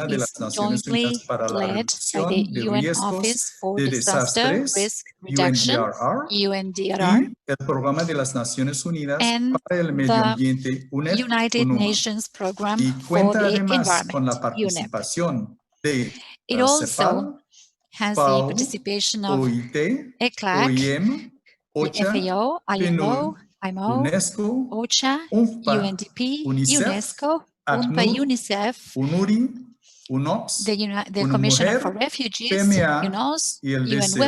de las Naciones Unidas para la Reducción de Riesgos de Desastres, UNDRR, y el Programa de las Naciones Unidas para el Medio Ambiente, UNEP, y cuenta además con la participación de CEPAL, FAO, OIT, OIM, OCHA, PNUD, UNESCO, UNFPA, UNICEF, ACNUR, UNURI, UNOPS, UNMUJER, PMA y el DCO.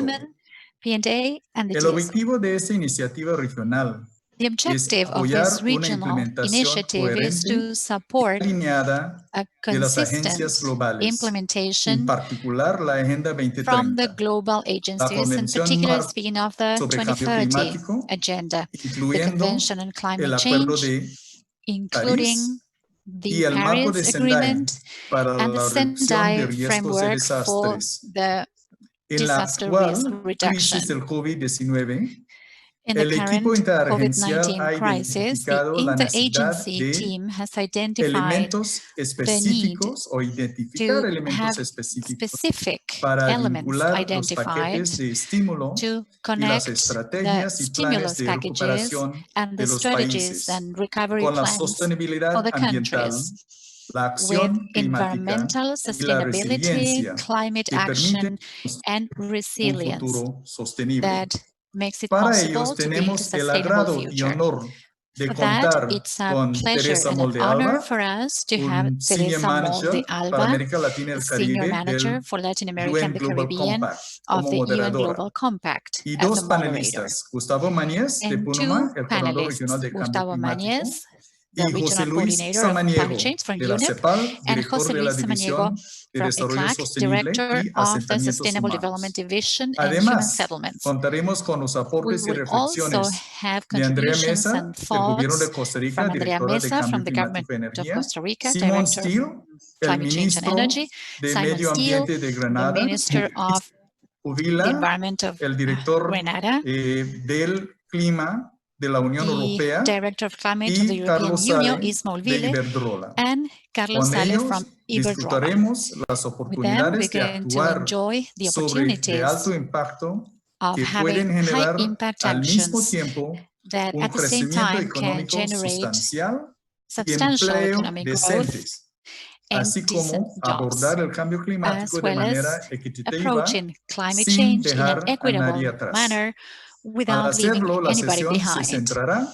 El objetivo de esta iniciativa regional es apoyar una implementación coherente y alineada de las agencias globales, en particular la Agenda 2030, la Convención Marco sobre Cambio Climático, incluyendo el Acuerdo de París y el Marco de Sendai para la reducción de riesgos de desastres. En la actual crisis del COVID-19, el equipo interagencial ha identificado la necesidad de elementos específicos o identificar elementos específicos para vincular los paquetes de estímulo y las estrategias y planes de recuperación de los países con la sostenibilidad ambiental, la acción climática y la resiliencia que permiten un futuro sostenible. Para ellos tenemos el agrado y honor de contar con Teresa Molde Alba, un Senior Manager para América Latina y el Caribe del UN Global Compact como moderadora, y dos panelistas, Gustavo Mañez de PUNUMA, el Coordinador Regional de Cambio Climático, y José Luis Samaniego de la CEPAL, director de la División de Desarrollo Sostenible y Asentamientos Humanos. Además, contaremos con los aportes y reflexiones de Andrea Mesa, del Gobierno de Costa Rica, directora de Cambio Climático y Energía, Simon Steele, el Ministro de Medio Ambiente de Granada, Uvila, el Director del Clima de la Unión Europea, y Carlos Sale de Iberdrola. Con ellos disfrutaremos las oportunidades de actuar sobre de alto impacto que pueden generar al mismo tiempo un crecimiento económico sustancial y empleo decentes, así como abordar el cambio climático de manera equitativa sin dejar a nadie atrás. Al hacerlo, la sesión se centrará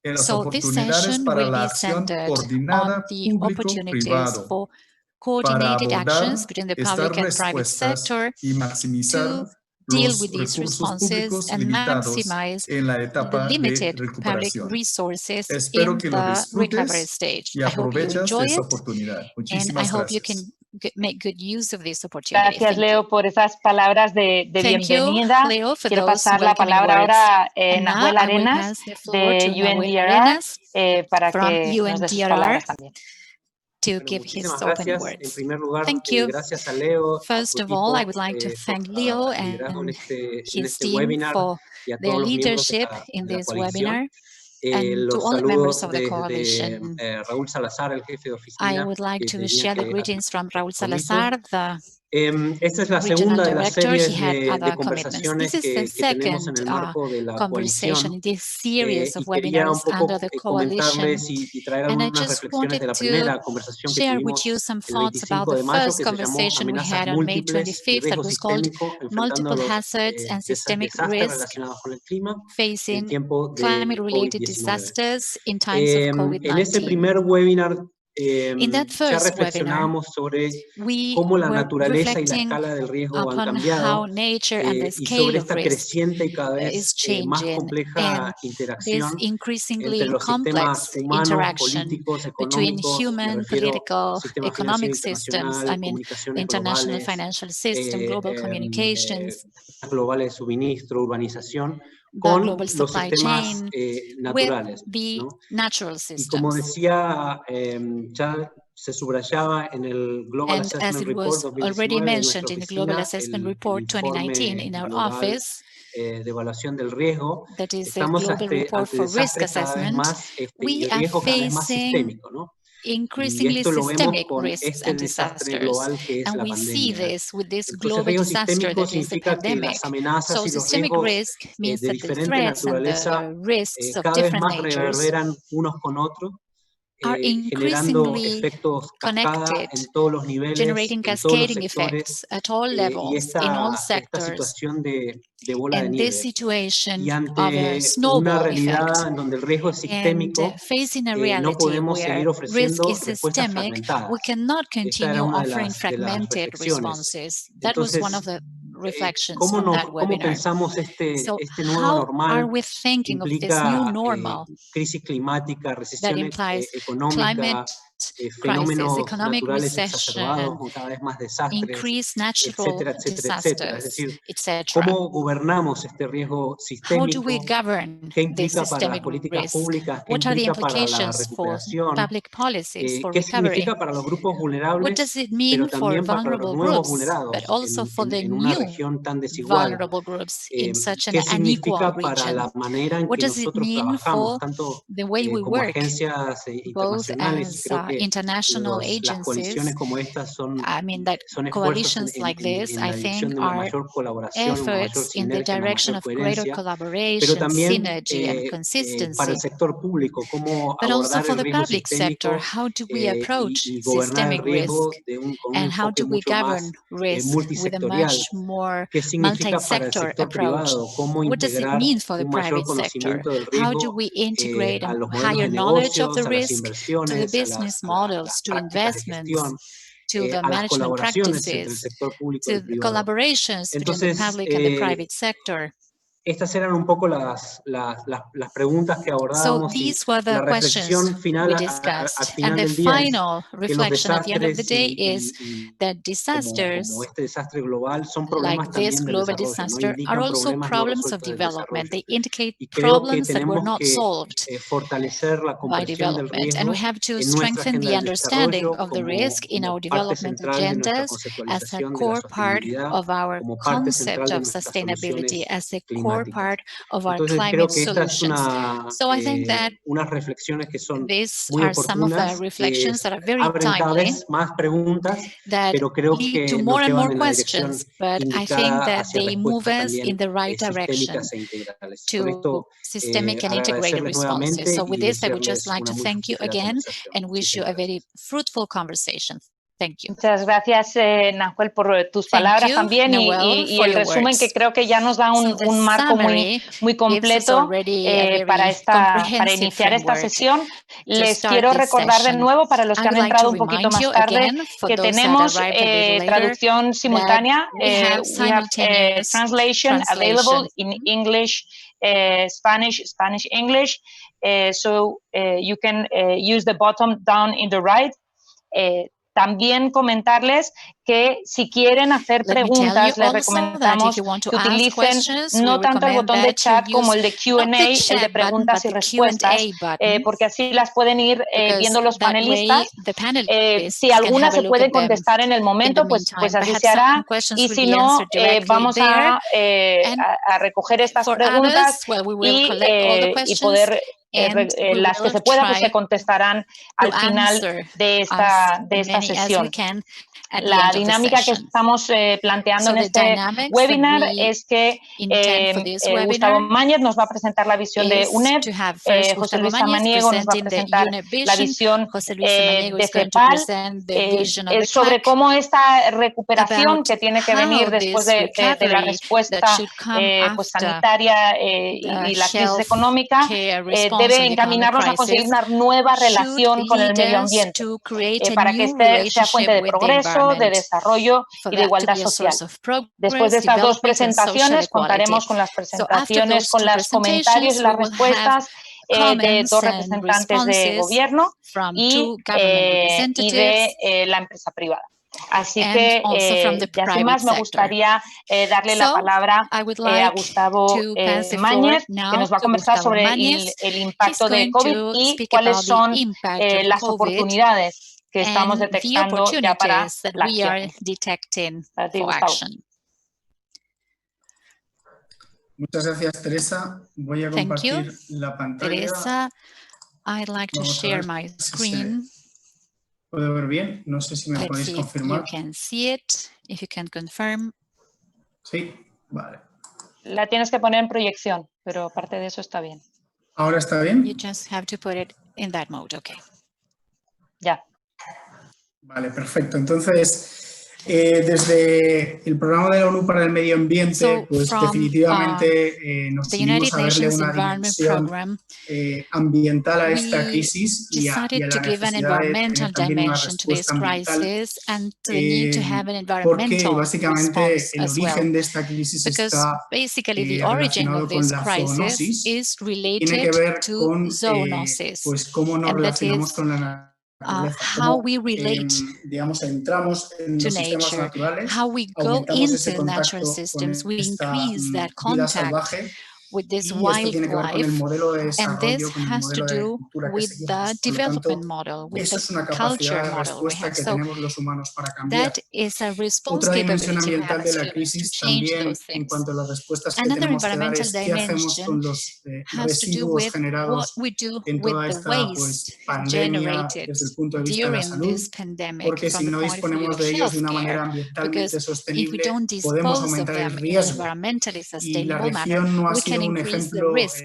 en las oportunidades para la acción coordinada público-privado para abordar estas respuestas y maximizar los recursos públicos limitados en la etapa de recuperación. Espero que lo disfrutes y aproveches esa oportunidad. Muchísimas gracias. Gracias, Leo, por esas palabras de bienvenida. Quiero pasar la palabra ahora a Nahuel Arenas de UNDRR para que nos dé sus palabras también. To give his opening words. Thank you. First of all, I would like to thank Leo and his team for their leadership in this webinar, and to all the members of the coalition. I would like to share the greetings from Raúl Salazar, the Esta es la segunda de las series de This conversaciones is the que tenemos en second el marco de la conversation coalición. in this series of Y quería un webinars poco under the coalition. comentarles y traer And I algunas just reflexiones de la wanted primera to conversación que share with tuvimos you some el thoughts about 25 the de mayo, first que se llamó conversation we Amenazas had on May múltiples y 25th that riesgo was called sistémico enfrentando Multiple los Hazards and Systemic desastres Risk relacionados con el clima en Facing tiempo de Climate-Related COVID-19. Disasters in Times of En ese COVID-19. primer webinar In that ya first webinar, reflexionábamos sobre we cómo la were naturaleza y la reflecting escala del riesgo han upon cambiado how nature and the y scale sobre of esta risk creciente y cada is vez más changing, compleja and this interacción entre increasingly los complex sistemas humanos, interaction políticos, between económicos, me human, refiero political, al sistema economic financiero systems, internacional, I mean, comunicaciones international globales, financial system, global communications, globales de suministro, urbanización, the con global los supply sistemas chain, naturales, with the ¿no? natural Y como systems. decía, ya se subrayaba en el Global And as Assessment it Report was already 2019 de nuestra mentioned in the Global oficina, Assessment el Report 2019 in our global office, de evaluación del riesgo, that is the estamos Global Report ante for Risk desastres cada vez Assessment, más we y are riesgo cada vez más facing sistémico, ¿no? increasingly esto lo vemos systemic con risks este and desastre disasters. global que es And la we see pandemia. this with this Entonces, global riesgo disaster sistémico that is the significa que pandemic. las amenazas So y los systemic riesgos risk means de that the diferente threats and naturaleza the risks of cada vez different más natures reverberan unos con otros, are generando increasingly efectos cascada connected, en todos los niveles, generating en todos los cascading sectores, effects at all y levels, in all esta sectors. situación de bola de And nieve. this situation Y of a ante una snowball realidad effect, en donde el riesgo es and sistémico, facing a no reality podemos where seguir risk ofreciendo is respuestas systemic, we fragmentadas. cannot Esta era continue una offering de las fragmented reflexiones. responses. That was one of Entonces, the reflections ¿cómo from that cómo webinar. pensamos So este nuevo how are normal we que thinking of this new implica normal crisis climática, that recesión implies económica, climate crisis, fenómenos economic naturales exacerbados, recession, cada vez más desastres, increased natural etcétera, etcétera, etcétera? Es disasters, decir, etc. ¿cómo gobernamos este riesgo How do we sistémico? govern ¿Qué this implica para las systemic políticas risk? públicas? ¿Qué What are the implica para la implications for recuperación? public policies, for ¿Qué recovery? significa para los grupos What vulnerables, does it pero mean for también para los vulnerable nuevos groups, vulnerados but also for the en una new región tan desigual? vulnerable groups in such an ¿Qué unequal significa para region? la manera en What que does it nosotros mean trabajamos, for tanto the way we como work, agencias both internacionales? Y as creo que international las coaliciones agencies? como estas son That esfuerzos coalitions like this, en I la dirección think, de una are mayor colaboración, una mayor efforts in the sinergia, una direction mayor of greater coherencia, pero collaboration, también synergy, and para el consistency. sector público, cómo But also abordar for el the riesgo public sector, sistémico how do we approach y gobernar el systemic riesgo risk, con un and how enfoque do we mucho más govern risk with a multisectorial. much more ¿Qué significa para el multi-sector sector approach? privado? ¿Cómo What does it integrar mean for the un mayor private sector? conocimiento del How do riesgo we integrate a a los modelos higher de knowledge of negocios, the a las risk to the inversiones, business a las models, to prácticas de investments, gestión, to the a las management colaboraciones entre el practices, sector público y to el the privado? collaborations between the Entonces, public and the private sector? estas eran un poco las preguntas que So abordábamos y these were the la reflexión questions final we al discussed. final And the del día es final que los reflection at the end of the desastres day is that como disasters este desastre global son like problemas this también del global desarrollo, ¿no? disaster are Indican also problemas no problems of resueltos del development. desarrollo. They indicate Y creo que problems that were tenemos not que solved fortalecer la by comprensión del development. And we riesgo have to en nuestra strengthen agenda the del understanding desarrollo of the risk in como our parte development central de nuestra agendas as a conceptualización de la core part sostenibilidad, of our como parte central concept de of nuestras sustainability, soluciones as a core climáticas. part of our Entonces creo climate que esta es solutions. So I think that unas reflexiones que son these muy are some of the oportunas, que reflections that are very abren cada timely, vez más preguntas, that pero creo lead to que more nos and llevan more en la dirección questions, but I think indicada that hacia they move respuestas us in también the right direction sistémicas e integrales. Con to esto, systemic and integrated agradecerles responses. nuevamente So with y this, I would just desearles like una to muy thank you fructífera again conversación. and wish you Muchísimas a very gracias. fruitful conversation. Thank you. Muchas gracias, Nahuel, por tus Thank palabras you, también Noel, y for el your resumen que words. creo que ya nos da So the un marco summary muy gives us completo already a very para comprehensive iniciar esta framework sesión. to Les start quiero this recordar de session. nuevo, para los I que would han like to entrado un poquito remind más you tarde, again, for que those that tenemos arrived a little later, traducción simultánea. we have simultaneous Translation available translation. in English, Spanish, English. So you can use the button down in the right. También comentarles que si quieren hacer preguntas, les recomendamos que utilicen no tanto el botón de chat como el de Q&A, el de preguntas y respuestas, porque así las pueden ir viendo los panelistas. Si alguna se puede contestar en el momento, pues así se hará. Y si no, vamos a recoger estas preguntas y poder las que se pueda, pues se contestarán al final de esta sesión. La dinámica que estamos planteando en este webinar es que Gustavo Mañez nos va a presentar la visión de UNED, José Luis Samaniego nos va a presentar la visión de CEPAL, sobre cómo esta recuperación que tiene que venir después de la respuesta pues sanitaria y la crisis económica debe encaminarnos a conseguir una nueva relación con el medio ambiente para que sea fuente de progreso, de desarrollo y de igualdad social. Después de estas dos presentaciones contaremos con las presentaciones, con los comentarios y las respuestas de dos representantes de gobierno y de la empresa privada. Así que, ya sin más, me gustaría darle la palabra a Gustavo Mañez, que nos va a conversar sobre el impacto de COVID y cuáles son las oportunidades que estamos detectando ya para la acción. Para ti, Gustavo. Muchas gracias, Teresa. Voy a compartir la pantalla. Teresa, I'd like to share my screen. puedo ver bien. No sé si me Let's podéis see confirmar. if you can see it, if you can confirm. Sí, vale. La tienes que poner en proyección, pero aparte de eso está bien. ¿Ahora está You bien? just have to put it in that mode, okay. Ya. Vale, perfecto. Entonces, desde el programa de la ONU para el medio ambiente, pues definitivamente nos unimos a darle una dimensión ambiental a esta crisis y a la necesidad de tener también una respuesta ambiental, porque básicamente el origen de esta crisis está relacionado con la zoonosis, tiene que ver con pues cómo nos relacionamos con la naturaleza. How we relate digamos, entramos en los sistemas naturales, how we go aumentamos ese into natural contacto systems, con we esta increase that vida contact salvaje, with this y esto tiene que ver con el wildlife, modelo de and this desarrollo, con el has to modelo de do cultura que with seguimos. the Por lo development tanto, model, with eso the es una culture capacidad de model we respuesta have. que So tenemos los humanos para cambiar. that is a response Otra dimensión capability we have ambiental de as la humans to crisis change también, those en things. cuanto a las respuestas que Another tenemos que dar, environmental es qué hacemos dimension con los has to do residuos with what generados we do en with toda the esta waste pues, pandemia generated desde el punto de vista de la during salud, this pandemic porque from si the no point of view disponemos of de ellos de una healthcare, manera ambientalmente because if we sostenible, don't podemos dispose of aumentar el them in an riesgo. environmentally Y la sustainable manner, región no ha we can sido un increase the ejemplo risk.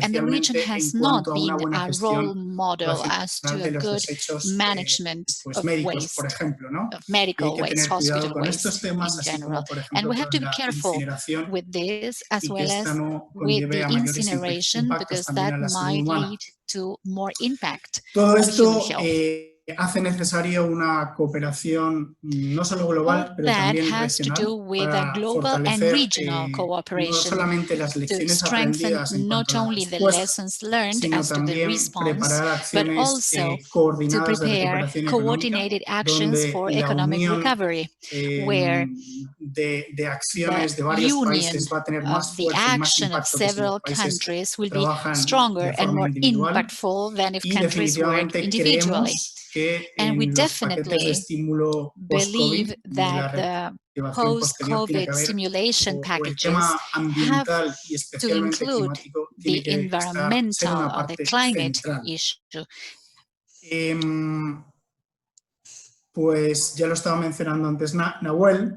And the region especialmente en has cuanto not a una been buena a gestión role model as to racional a de los good desechos management pues, of médicos, por waste, ejemplo, ¿no? of Y hay medical que waste, tener cuidado hospital con estos waste temas, in así general. como, por And ejemplo, we have to con be la careful incineración, with this as y que well esta as no with conlleve the a mayores incineration, impactos because también that a la salud might humana. lead to more impact Todo on human esto health. hace necesario una cooperación no solo global, All pero that también has to do regional, with a para global and fortalecer regional no cooperation solamente las to lecciones strengthen aprendidas en not cuanto a la only the respuesta, lessons learned sino as to the también response, preparar but acciones also to coordinadas de prepare recuperación económica, coordinated actions donde for la economic unión recovery, where de the acciones de varios union países va a tener of más the fuerza y más action of impacto que si los several países countries will be trabajan stronger de and forma more individual. impactful than if Y countries work definitivamente individually. creemos que And we en los paquetes de definitely estímulo post-COVID, believe de that la the reactivación posterior, tiene que post-COVID haber, stimulation o el packages tema have ambiental y to especialmente include climático, the tiene que ser environmental una or the parte climate central. issue. Pues ya lo estaba mencionando antes Nahuel.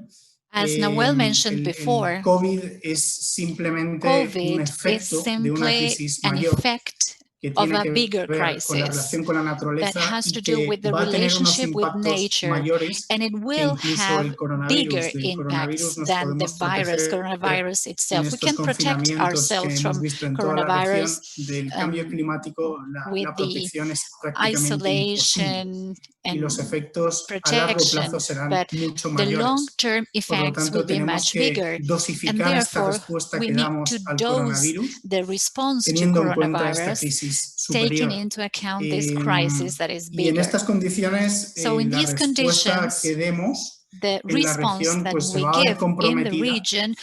As Nahuel mentioned before, el COVID es simplemente un COVID is efecto de una simply crisis an mayor effect que of tiene a que bigger ver con la crisis relación con la that naturaleza has y to do with que the va a tener unos relationship with impactos nature, mayores and it que will incluso have el bigger coronavirus. Del coronavirus impacts nos than the podemos proteger coronavirus en itself. We estos can protect confinamientos que ourselves hemos from visto en toda la región coronavirus del cambio climático. with La the protección es prácticamente imposible isolation y los and efectos a largo protection, plazo serán but mucho the mayores. long-term Por lo effects tanto, will be tenemos much que bigger, and dosificar esta therefore respuesta we que need damos to al dose coronavirus, the response to teniendo en cuenta esta coronavirus, crisis taking superior. into account this crisis that is Y en bigger. estas condiciones, So in la these respuesta conditions, que demos the en la response región that pues, se we va a ver give in the comprometida region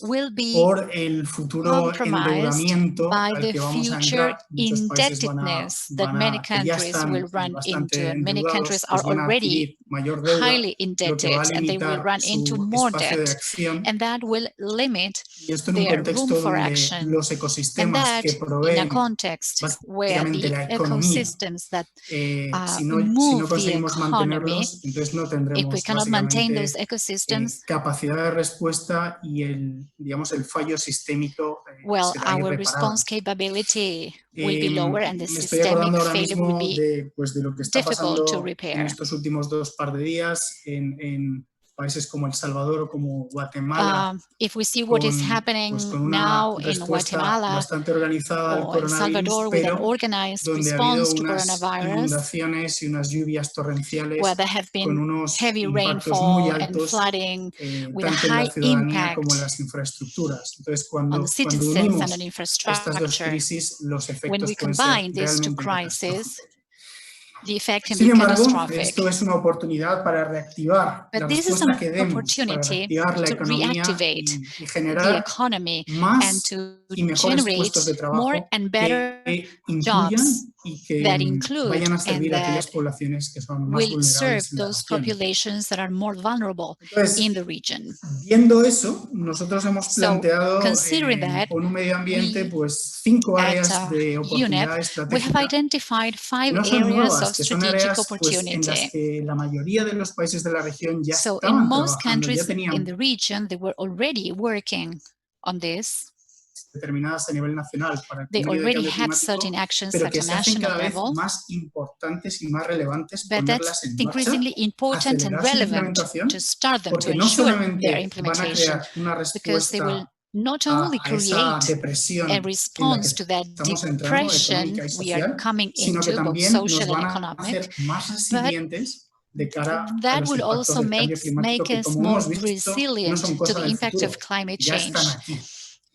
will be por el futuro compromised endeudamiento by al the que vamos a future entrar. Muchos países indebtedness that many que ya countries están will run bastante into, and many endeudados, countries pues are van a already adquirir mayor deuda, highly lo que va indebted, a and they will limitar run into su more espacio de debt, acción. and that will limit Y esto en un their room contexto for donde action, los and ecosistemas that que in a proveen context where básicamente the la economía, ecosystems that si move no the conseguimos economy, mantenerlos, entonces no if we tendremos cannot maintain those básicamente ecosystems, capacidad de respuesta y digamos, el fallo sistémico well, será our irreparable. response capability will be lower, and the Me estoy acordando systemic ahora failure will mismo be de lo que está difficult to pasando en repair. estos últimos 2 par de días en países como El Salvador o como Guatemala, if we see what is happening pues con una now in respuesta Guatemala bastante organizada al or El coronavirus, Salvador with an pero organized donde ha habido response to unas coronavirus, inundaciones y unas lluvias torrenciales where there have con been unos heavy impactos muy rainfall and altos, flooding with a tanto en la high ciudadanía como en impact las infraestructuras. Entonces, on the cuando citizens and on unimos estas dos infrastructure. crisis, los When efectos we pueden ser combine these two realmente catastróficos. crises, the effect can Sin be embargo, catastrophic. esto es una oportunidad para reactivar la But this is respuesta an que demos, para opportunity reactivar la to economía reactivate y the generar economy and más to y mejores generate puestos de more trabajo and better que incluyan jobs y que that include vayan a and servir a aquellas that poblaciones que son más will serve vulnerables en la those región. populations that are more vulnerable Entonces, in the region. viendo eso, nosotros hemos So, planteado considering en that, ONU Medio Ambiente we pues 5 at áreas de UNEP, oportunidad we have estratégica. identified Que 5 no son areas nuevas, of que son strategic áreas pues, en las opportunity. que la mayoría de los países de la región ya So, in estaban most trabajando, ya countries in tenían the region, they were already working on this. determinadas a nivel nacional para el They medio de already cambio had climático, certain actions pero at que a se hacen national cada vez level. más importantes y más relevantes But ponerlas that's en marcha, increasingly important and acelerar su relevant implementación, to start them, to porque no ensure their solamente van a implementation, crear una because they will respuesta not only a esa create depresión a en la que response to that estamos entrando depression económica y we are social, coming sino que into, both también nos social and van a economic, hacer más but resilientes de cara a that los will impactos also del cambio climático make que, us como more hemos visto, no resilient son to cosa the del impact futuro, of climate ya change. están aquí.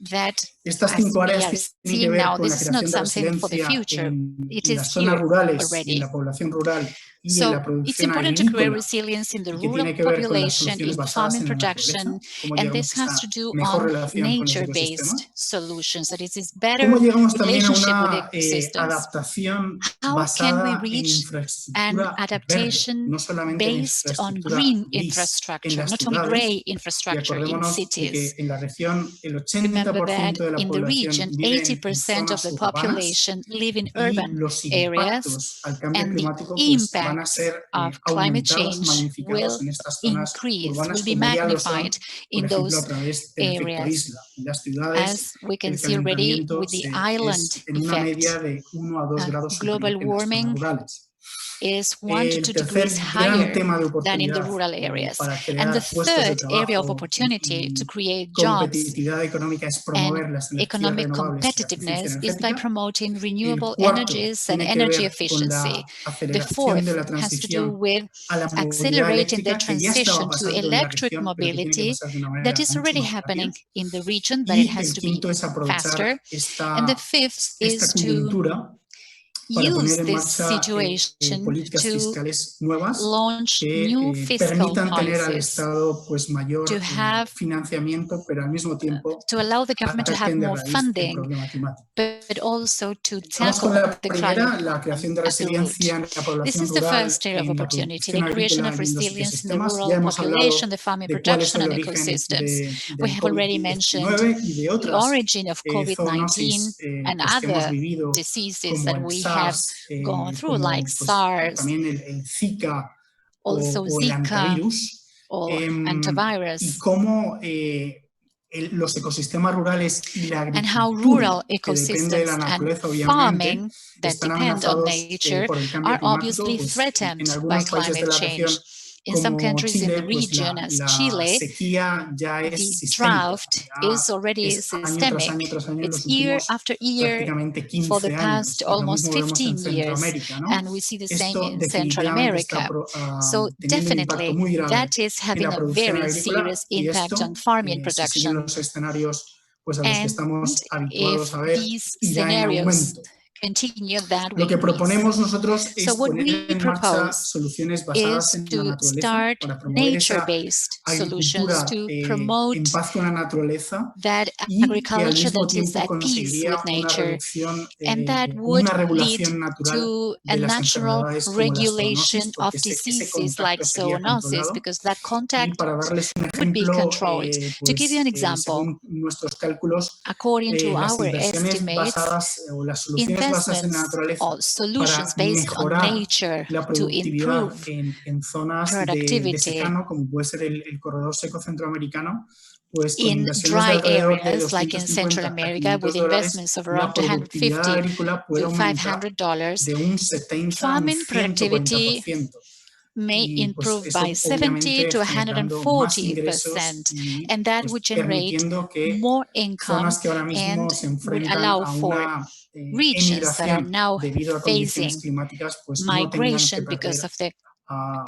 That, Estas as 5 we áreas are tienen que seeing ver now, con la this is not creación de something for the resiliencia future. It en las is zonas here rurales y already. en la población rural y en So la it's producción important to create agrícola, resilience in the y que rural tiene que ver con las population, soluciones in basadas farming en la naturaleza, production, cómo and llegamos this a has esa to do mejor on relación con los nature-based ecosistemas, solutions, that is this cómo better llegamos también a relationship with una ecosystems. adaptación How can we basada en reach an infraestructura verde, adaptation no solamente en based on infraestructura green gris, en infrastructure, las not only ciudades. gray Y infrastructure in acordémonos de cities? que en la región el Remember that 80% de la in the población region, vive en 80% of zonas the urbanas population live in y urban los areas, impactos al cambio and the climático pues, van a impacts ser of climate aumentados, change magnificados will en estas zonas increase, urbanas will be como ya lo son, magnified por in ejemplo, a those través del efecto areas, isla. En las ciudades as we can el see already calentamiento with the island es en una effect. media de 1 a 2 grados Global superior en las zonas warming rurales. is 1 to 2 El tercer degrees gran higher tema de than in the oportunidad rural areas. para And the crear puestos de third area of trabajo opportunity to y create jobs competitividad económica es and promover las energías economic renovables y la eficiencia competitiveness is by energética. promoting El renewable cuarto energies and tiene que energy ver con efficiency. la The aceleración fourth de la has to do transición with a la movilidad accelerating the eléctrica que ya estaba transition to pasando en la electric región, pero que tiene que mobility pasar de una that manera is mucho already más rápida. happening in the region, but it Y has el to be quinto es aprovechar faster. And the fifth esta is to coyuntura para poner use en this marcha situation políticas to fiscales nuevas launch que new fiscal permitan tener al policies, Estado pues mayor to have financiamiento, pero al mismo tiempo to allow the government to have ataquen de more raíz el funding, problema climático. but also to Vamos con tackle la the primera, climate la creación de problem at the root. resiliencia en la This población is the rural, first area of en la opportunity, producción the creation agrícola of y en los resilience in the ecosistemas. Ya rural hemos hablado population, the farming de cuál es production el and origen ecosystems. We del have already mentioned COVID-19 y de the otras origin of COVID-19 zoonosis and pues, que hemos other vivido, diseases como that el we have SARS, gone through, como like pues, SARS, también el Zika also o el Zika antivirus, or y antivirus, cómo los ecosistemas rurales y la and how agricultura, rural que depende de la ecosystems and naturaleza, obviamente, farming that están depend on amenazados nature por el cambio are climático. obviously Pues, threatened en by algunos países de climate la región, change. In some como countries in the Chile, pues region, as la Chile, sequía ya the es sistémica. drought Ya is already es año tras systemic. año tras año en It's los year últimos after year prácticamente for the 15 past años. Y lo almost mismo vemos en 15 years, Centroamérica, ¿no? and we see the same Esto in Central definitivamente está America. So teniendo un impacto definitely, muy grave that is en having la a producción very agrícola serious y impact esto, on farming si siguen production. los escenarios pues, a los que And estamos habituados if a ver, these irá en scenarios aumento. continue, that Lo will que increase. proponemos nosotros es So what poner we en marcha propose soluciones basadas is en la to naturaleza start para promover esa nature-based solutions agricultura to en promote paz con la naturaleza that y que al agriculture mismo that is tiempo at peace conseguiría with una nature, reducción and that o would una lead regulación natural to a de las natural enfermedades como la regulation zoonosis, of porque ese diseases like contacto sería zoonosis, controlado. because that Y contact para darles un would be ejemplo, controlled. To give you an example, según nuestros cálculos, according to las our inversiones estimates, basadas o las soluciones basadas en la investments naturaleza or para solutions based on mejorar nature la to productividad improve en zonas de productivity secano, como puede ser el corredor seco centroamericano, pues con in inversiones de dry alrededor de areas like in Central 250 a America with $500, investments of la around productividad $250 agrícola puede to aumentar $500, de un 70 a un farming productivity 140%. may Y pues improve eso by 70 obviamente to generando más 140%, ingresos y and that pues would generate permitiendo que more income zonas que ahora mismo and se would enfrentan allow a for una regions that are emigración now debido a condiciones facing climáticas, pues no tengan que migration perder because of the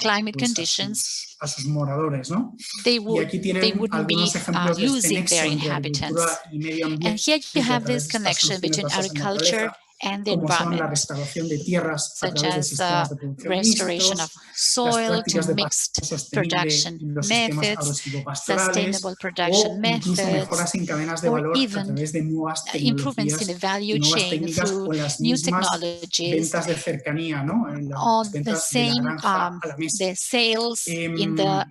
climate pues conditions. a sus moradores, ¿no? They Y aquí tienen wouldn't be algunos ejemplos de este losing their nexo entre agricultura inhabitants. y medio And ambiente here you a have través this de estas connection soluciones between basadas en agriculture naturaleza, and the como son la environment, restauración de tierras a such través de as sistemas de producción restoration of mixtos, las soil prácticas to de mixed pastoreo sostenible production y los sistemas methods, agrosilvopastorales, sustainable production o incluso methods, mejoras en cadenas de or valor a even través de nuevas improvements in the tecnologías value y nuevas chain técnicas through o las new mismas technologies, ventas de cercanía, ¿no? or Las the ventas de la same granja a la mesa. the sales in the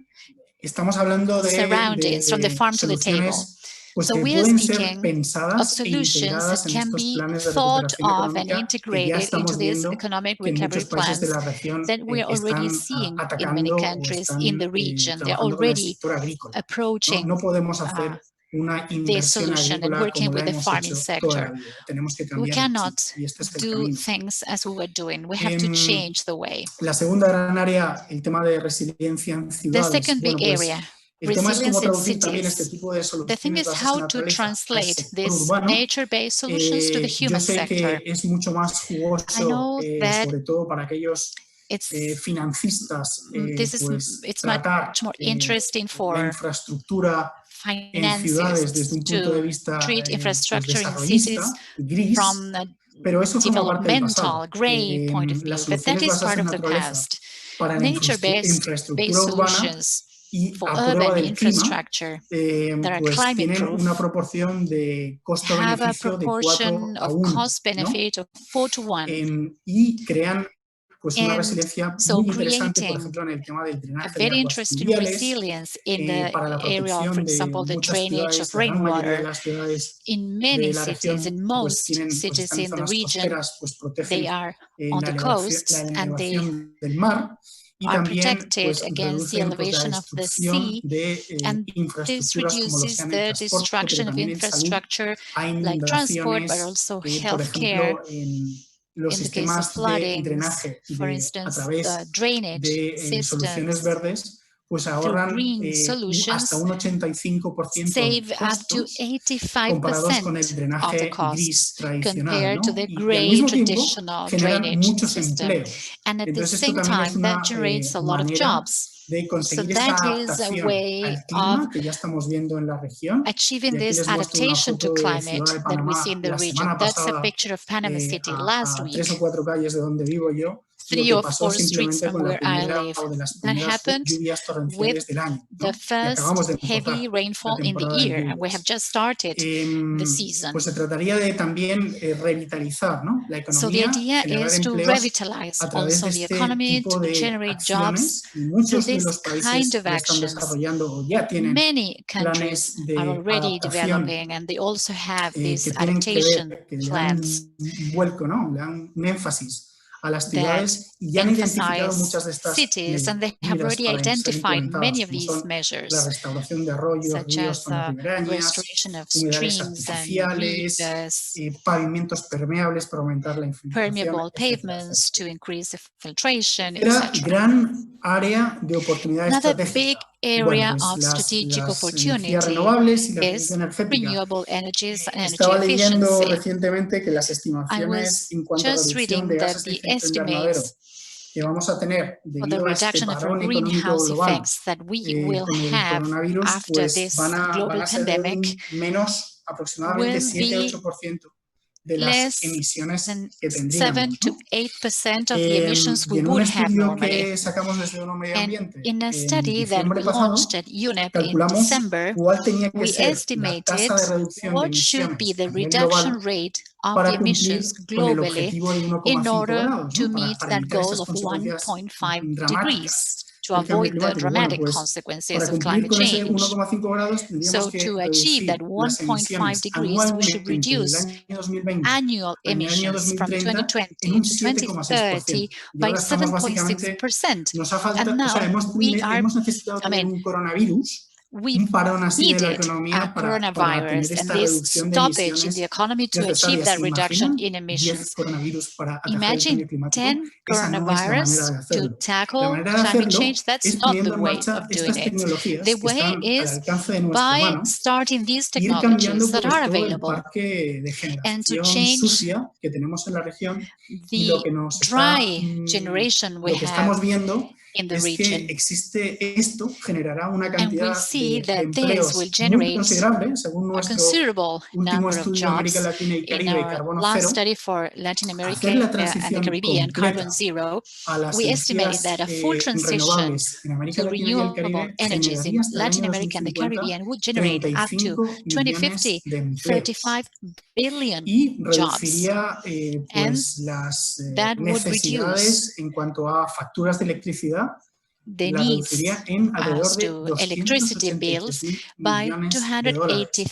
Estamos hablando surroundings, from the de farm to the table. soluciones pues, So que we are pueden ser speaking of pensadas e solutions that integradas en can estos be planes de thought recuperación of and económica que ya integrated into estamos these viendo economic que en recovery muchos países de plans la región that we are already están seeing in many atacando o countries están in the region. They're trabajando con el already sector agrícola. approaching No podemos hacer una the inversión solution and agrícola working como la with the hemos farming hecho toda la sector. vida. Tenemos que We cambiar el chip cannot y este es el do camino. things as we were doing. We have to change the way. La segunda gran área, el tema de resiliencia en The ciudades. second big Bueno, pues, area, el tema es cómo resilience in traducir también este cities. tipo de The thing soluciones is basadas en how la to naturaleza al translate sector these urbano. nature-based solutions to the Yo human sé sector. que es mucho más I jugoso, know that sobre todo para aquellos financistas, pues it's tratar much more interesting la for infraestructura en ciudades desde finances un punto de to vista treat pues, infrastructure in desarrollista, cities gris, from a pero eso forma parte del pasado. developmental, gray point of Las view, but that soluciones is basadas part en of the naturaleza past. para la Nature-based infraestructura urbana solutions y for a prueba urban del clima, infrastructure that are pues climate tienen proof una proporción de have a costo-beneficio de 4 proportion a of 1, cost benefit of 4:1. y crean pues una And resiliencia so muy interesante, por creating ejemplo, en el tema del a drenaje de very aguas interesting fluviales, resilience in the para la area of, for protección de example, the muchas drainage of ciudades, la gran mayoría de rainwater. las ciudades In de many la cities, in región, pues most están cities en in the zonas region, costeras, pues protegen they are la on the coasts and they elevación del mar y are también protected pues against the reducen pues, la elevation of the destrucción sea, de and this infraestructuras como lo reduces sean en the transporte, pero destruction of también en salud, infrastructure a like transport, but inundaciones, also por healthcare. ejemplo, en los In the case of sistemas de floodings, drenaje for a instance, través drainage de soluciones systems verdes, pues through ahorran green hasta un solutions 85% save de up to costos comparados con el 85% of the drenaje costs gris tradicional, compared to ¿no? the Y al gray mismo tiempo traditional generan drainage muchos system. empleos. And at the Entonces esto same también es time, that una generates a lot of manera jobs. de So conseguir esta that is a adaptación way al of clima que ya estamos viendo en la región. achieving Y aquí this les muestro una adaptation to foto de climate Ciudad de that we see Panamá in the la region. semana That's a pasada, picture of Panama City last a week. 3 o 4 calles de donde vivo yo, lo 3 que or pasó 4 streets simplemente from con la where I primera live. o de las That primeras happened lluvias with torrenciales del año, ¿no? the Y first acabamos de empezar heavy la rainfall in the temporada de year, and we have lluvias. just started the season. Pues se trataría de también revitalizar, ¿no? La So the economía, idea generar is to empleos revitalize a través also de the este economy, tipo to de generate jobs acciones, y through muchos de this los kind países of ya están actions. desarrollando o ya tienen Many countries planes are de already adaptación developing, and they also have these que tienen que adaptation ver, que le dan plans. un vuelco, ¿no? Le dan un énfasis a las That ciudades y ya han identificado emphasize muchas de estas cities, and they have medidas already para ser identified implementadas, many of como these son la measures, restauración de arroyos, such ríos, as zonas ribereñas, restoration of humedales streams and artificiales, rivers, pavimentos permeables para aumentar la infiltración, permeable etcétera, pavements to etcétera. increase the filtration, Tercera etc. gran área de oportunidad Another estratégica. big Bueno, area pues of strategic las energías opportunity renovables y la is eficiencia energética. renewable energies and energy Estaba leyendo efficiency. recientemente que las I estimaciones was en cuanto a just reducción de reading that gases de the efecto invernadero estimates que vamos a tener for the debido a este reduction of parón económico greenhouse global effects that we will con el have coronavirus, after pues this van global a ser de pandemic un menos aproximadamente will be 7-8% de las less emisiones than que 7 tendríamos, to ¿no? 8% of the emissions we Y en un would have estudio normally. que sacamos desde ONU Medio And Ambiente in a en study that diciembre we pasado, launched at UNEP in calculamos December, cuál tenía que we ser la estimated tasa de reducción de what should be emisiones the a nivel reduction global rate of the para emissions cumplir con el globally objetivo de in 1,5 order grados, to ¿no? meet Para that evitar goal estas of consecuencias 1.5 dramáticas degrees to del cambio avoid the climático. Bueno, dramatic pues consequences para of cumplir climate con ese change. 1,5 grados tendríamos So que to achieve that reducir las 1.5 emisiones degrees, we should anualmente del reduce año 2020 annual al año emissions from 2030 en 2020 un to 2030 7,6%. Y by ahora estamos básicamente, 7.6%. nos ha And faltado, o sea, now we are, hemos necesitado tener un coronavirus, we un parón así de la needed economía a para tener coronavirus and esta this reducción de stoppage in the emisiones economy to achieve necesarias. that ¿Se reduction imaginan in 10 emissions? coronavirus para atajar el Imagine cambio climático? 10 Esa no es la manera coronavirus de to hacerlo. La tackle manera de climate hacerlo change, that's es not the poniendo en way marcha of doing estas it. tecnologías The que way están al is alcance de nuestra by mano, starting these ir cambiando technologies that pues are todo el available parque de and to generación change sucia que tenemos en la región, y lo the que nos está, dry generation we lo que have estamos viendo in the es region. que esto generará una And we cantidad see de that this empleos will muy generate considerable, según a nuestro considerable último number of estudio en América jobs. Latina y In Caribe, our Carbono last Cero, study for Latin America hacer la and the transición Caribbean, Carbon completa Zero, a las we estimated energías that a full transition renovables en América to Latina y el renewable Caribe energies generaría in hasta el Latin año America and the 2050 Caribbean would generate up to 35 millones 2050 de empleos 35 billion y jobs. reduciría And pues las that would reduce necesidades en cuanto a facturas de electricidad, the la needs reduciría en alrededor as de to electricity 283 bills mil by millones de dólares,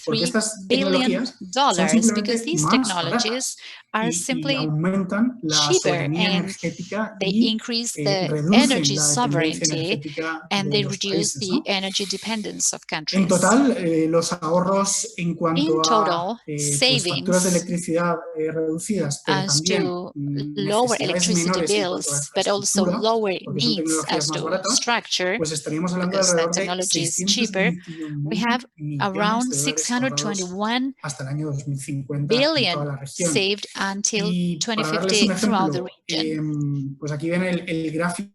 porque $283 estas billion tecnologías son because simplemente these más technologies baratas are y simply aumentan la cheaper soberanía and energética they y increase the reducen energy la dependencia sovereignty energética and de they los reduce países, the ¿no? energy dependence of En countries. total, los ahorros en cuanto In total, a pues, facturas de savings electricidad reducidas, pero as también to lower necesidades electricity menores en cuanto a bills, but also infraestructura, lower porque son needs tecnologías as más to baratas, structure, pues estaríamos hablando de because that alrededor de technology is cheaper. 621 We mil have millones around de dólares ahorrados 621 hasta el año 2050 en billion toda la región. saved until Y para darles un 2050 throughout the ejemplo, region. pues aquí ven el gráfico,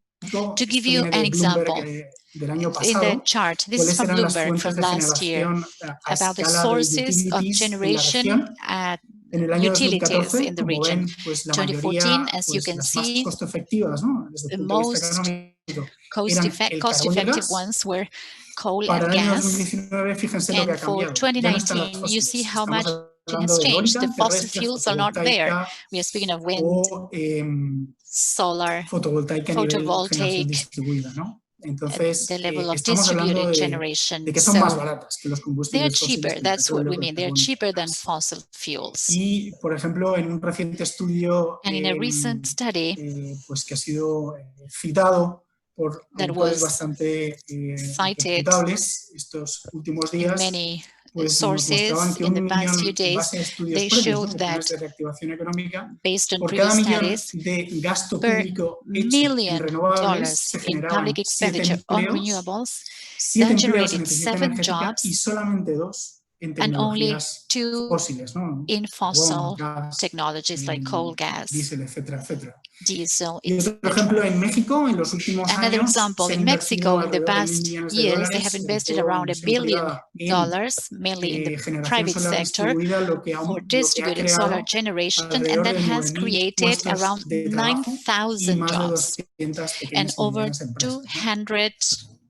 To give esto you viene an de Bloomberg example, del año in the pasado, chart, this is cuáles from eran las Bloomberg fuentes from de last year, generación a about the escala de sources of utilities en la generation región. at En el año utilities 2014, in the como region. ven, pues la 2014, mayoría, as you pues can las más see, costo efectivas, ¿no? Desde the el punto de vista most económico, eran el carbón y el cost-effective gas. ones were coal Para and el año gas. 2019, fíjense lo que And ha for cambiado. Ya no están las 2019, you see fósiles. how Estamos much hablando has de changed. The eólica, fossil terrestre, fuels are not there. fotovoltaica We are speaking of wind, o solar, fotovoltaica a nivel generación photovoltaic, distribuida, ¿no? Entonces, the level of estamos hablando distributed de generation. que son más So baratas que los they are combustibles fósiles, cheaper. que el That's what petróleo, we que el mean. They're carbón y el cheaper than gas. fossil fuels. Y, por ejemplo, en un reciente estudio And in a recent study pues que ha sido citado por that autores was bastante cited reputables estos últimos in días, many pues nos mostraban sources que in the 1 past few millón, en days, base a estudios they previos, ¿no? showed de that planes de reactivación económica, based on por cada previous millón studies, de gasto per público hecho en $1 renovables million se in generaban public 7 expenditure on empleos, renewables, 7 that empleos en generated eficiencia 7 energética y jobs solamente 2 en and only tecnologías 2 fósiles, ¿no? in Carbón, fossil gas, technologies like coal, gas, diésel, etcétera, etcétera. diesel, Y otro etc. ejemplo, en México, en los últimos Another años, example, se han in Mexico, invertido in the alrededor de 1.000 past millones de years, they have dólares, sobre invested todo around $1 inversión billion privada, en mainly in the generación private solar sector distribuida, lo que for ha distributed solar creado generation, and alrededor that de has 9.000 created around puestos de trabajo y 9,000 más de jobs 200 and pequeñas y over medianas empresas, ¿no? 200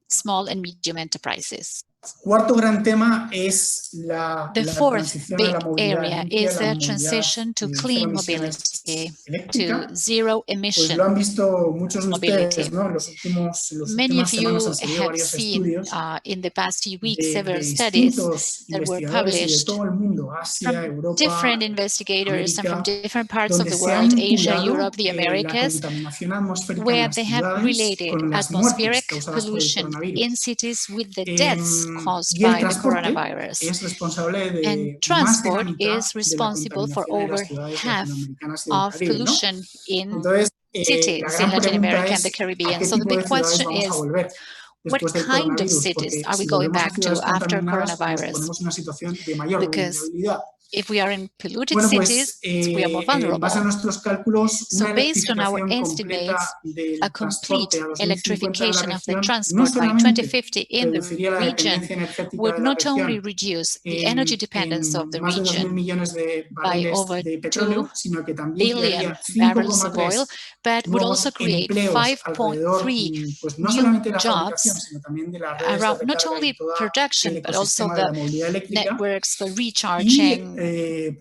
small and medium enterprises. Cuarto gran tema es la The fourth transición a big la movilidad area limpia, is la the movilidad transition to cero clean emisiones mobility, to eléctrica. zero Pues emission lo han visto muchos de mobility. ustedes, ¿no? En las Many últimas of semanas you han salido have varios seen estudios in the past few weeks de several studies distintos that were investigadores y de published todo el mundo, Asia, from Europa, different investigators and from América, different parts of donde the se ha world, Asia, vinculado Europe, the la Americas, contaminación atmosférica en where las they have ciudades related con las muertes atmospheric causadas por el pollution coronavirus. in cities with the deaths caused Y el by the transporte coronavirus. es responsable And de más de la transport mitad is de la responsible for contaminación en las over ciudades half latinoamericanas y del of Caribe, ¿no? pollution in Entonces, la cities in gran Latin pregunta America and the es, ¿a Caribbean. qué So the tipo big de ciudades question vamos a is, volver what después del kind of coronavirus? cities Porque are we si going volvemos a back to ciudades after contaminadas, nos coronavirus? ponemos en una situación de mayor Because vulnerabilidad. if we are in polluted Bueno, cities, pues we are more en base a vulnerable. nuestros cálculos, So una based on our electrificación completa estimates, del a transporte complete a 2050 de la electrification of the región no transport by solamente 2050 in the reduciría la region dependencia energética would de la not only región reduce the energy dependence of the más de 2.000 region millones de by barriles over de 2 petróleo, sino que también billion crearía barrels of oil, 5,3 but would also nuevos create empleos alrededor, 5.3 pues no new solamente de la fabricación, jobs sino también de las redes de around not recarga y only todo el production, but also ecosistema de the la movilidad eléctrica. networks for Y recharging,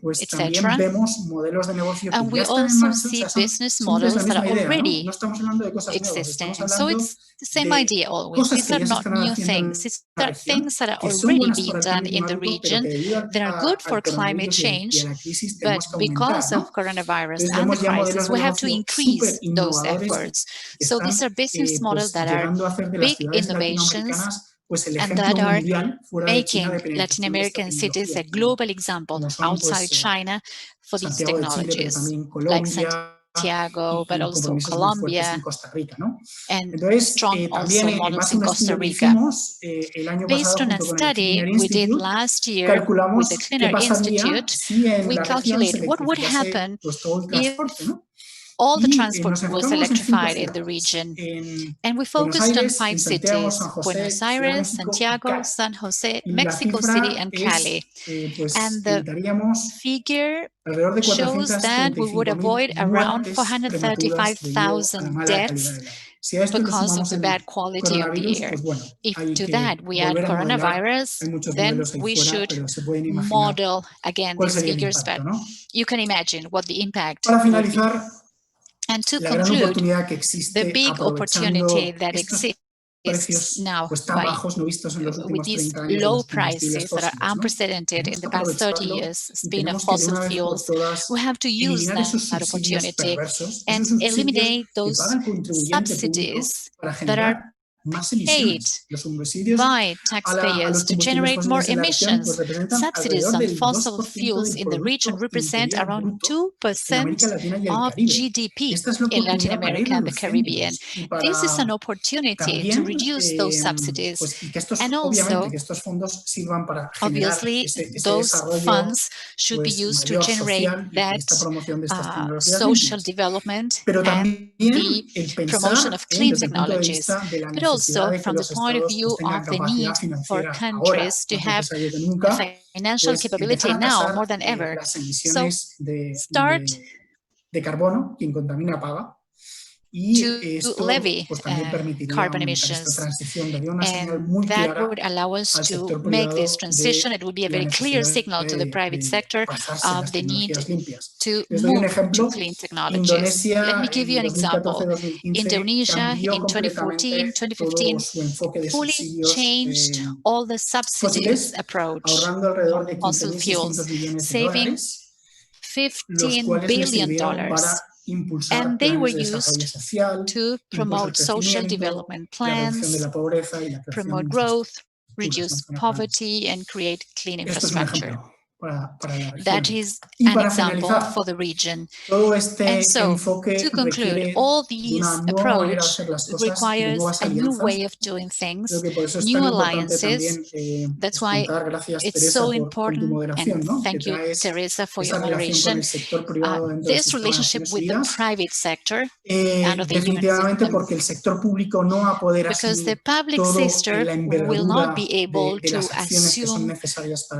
pues también etc. vemos modelos de negocio que And ya we están en also marcha, o see sea, son business siempre es la models that misma are idea, ¿no? No already estamos hablando de cosas nuevas, estamos existing. So hablando it's the same de idea always. cosas These que are ya se not están new haciendo things. en These la are región, things that are que son already buenas being para el done cambio in the climático, pero region que debido that are good for al climate coronavirus y a change, la crisis but tenemos que aumentar, because ¿no? of coronavirus Entonces and the vemos ya modelos crisis, de we have to negocio increase súper those innovadores efforts. que So these están are business models pues that are llegando a hacer de las big ciudades innovations latinoamericanas pues el and ejemplo that are mundial fuera de China de making Latin penetración de esta American cities tecnología, a global example como son outside pues China for these Santiago de Chile, pero technologies, también like Colombia Santiago, but y also compromisos muy fuertes en Colombia, Costa Rica, ¿no? and Entonces, strong también also en models base a in un Costa estudio que Rica. hicimos el año Based pasado on a junto con el study Cleaner we did Institute, last year with calculamos the qué Cleaner pasaría Institute, si en we la región se calculated what would electrificase happen pues todo el if transporte, ¿no? all the transport was electrified in the region. And we focused on 5 cities, Buenos Aires, Santiago, San Jose, Mexico City, and Cali. And the figure shows that we would avoid around 435,000 deaths because of the bad quality of the air. If to that we add coronavirus, then we should model again these figures, but you can imagine what the impact would be. And to conclude, the big opportunity that exists now with these low prices that are unprecedented in the past 30 years, spin of fossil fuels, we have to use that opportunity and eliminate those subsidies that are paid by taxpayers to generate more emissions. Subsidies on fossil fuels in the region represent around 2% of GDP in Latin America and the Caribbean. This is an opportunity to reduce those subsidies, and also, obviously, those funds should be used to generate that social development and the promotion of clean technologies, but also from the point of view of the need for countries to have a financial capability now more than ever. So start to levy carbon emissions, and that would allow us to make this transition. It would be a very clear signal to the private sector of the need to move to clean technologies. Let me give you an example. Indonesia in 2014, 2015 fully changed all the subsidies approach on fossil fuels, saving $15 billion. And they were used to promote social development plans, promote growth, reduce poverty, and create clean infrastructure. That is an example for the region. And so, to conclude, all these approach requires a new way of doing things, new alliances. That's why it's so important, and thank you, Teresa, for your moderation, this relationship with the private sector under the UN system, because the public sector will not be able to assume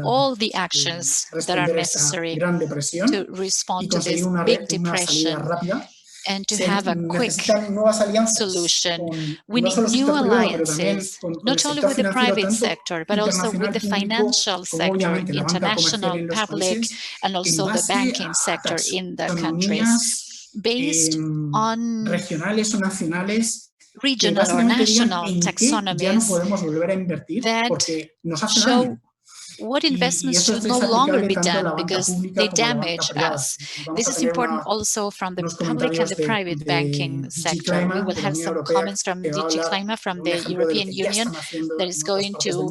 all the actions that are necessary to respond to this big depression and to have a quick solution. We need new alliances, not only with the private sector, but also with the financial sector, international, public, and also the banking sector in the countries, based on regional or national taxonomies that show what investments should no longer be done because they damage us. This is important also from the public and the private banking sector. We will have some comments from DG Climate from the European Union that is going to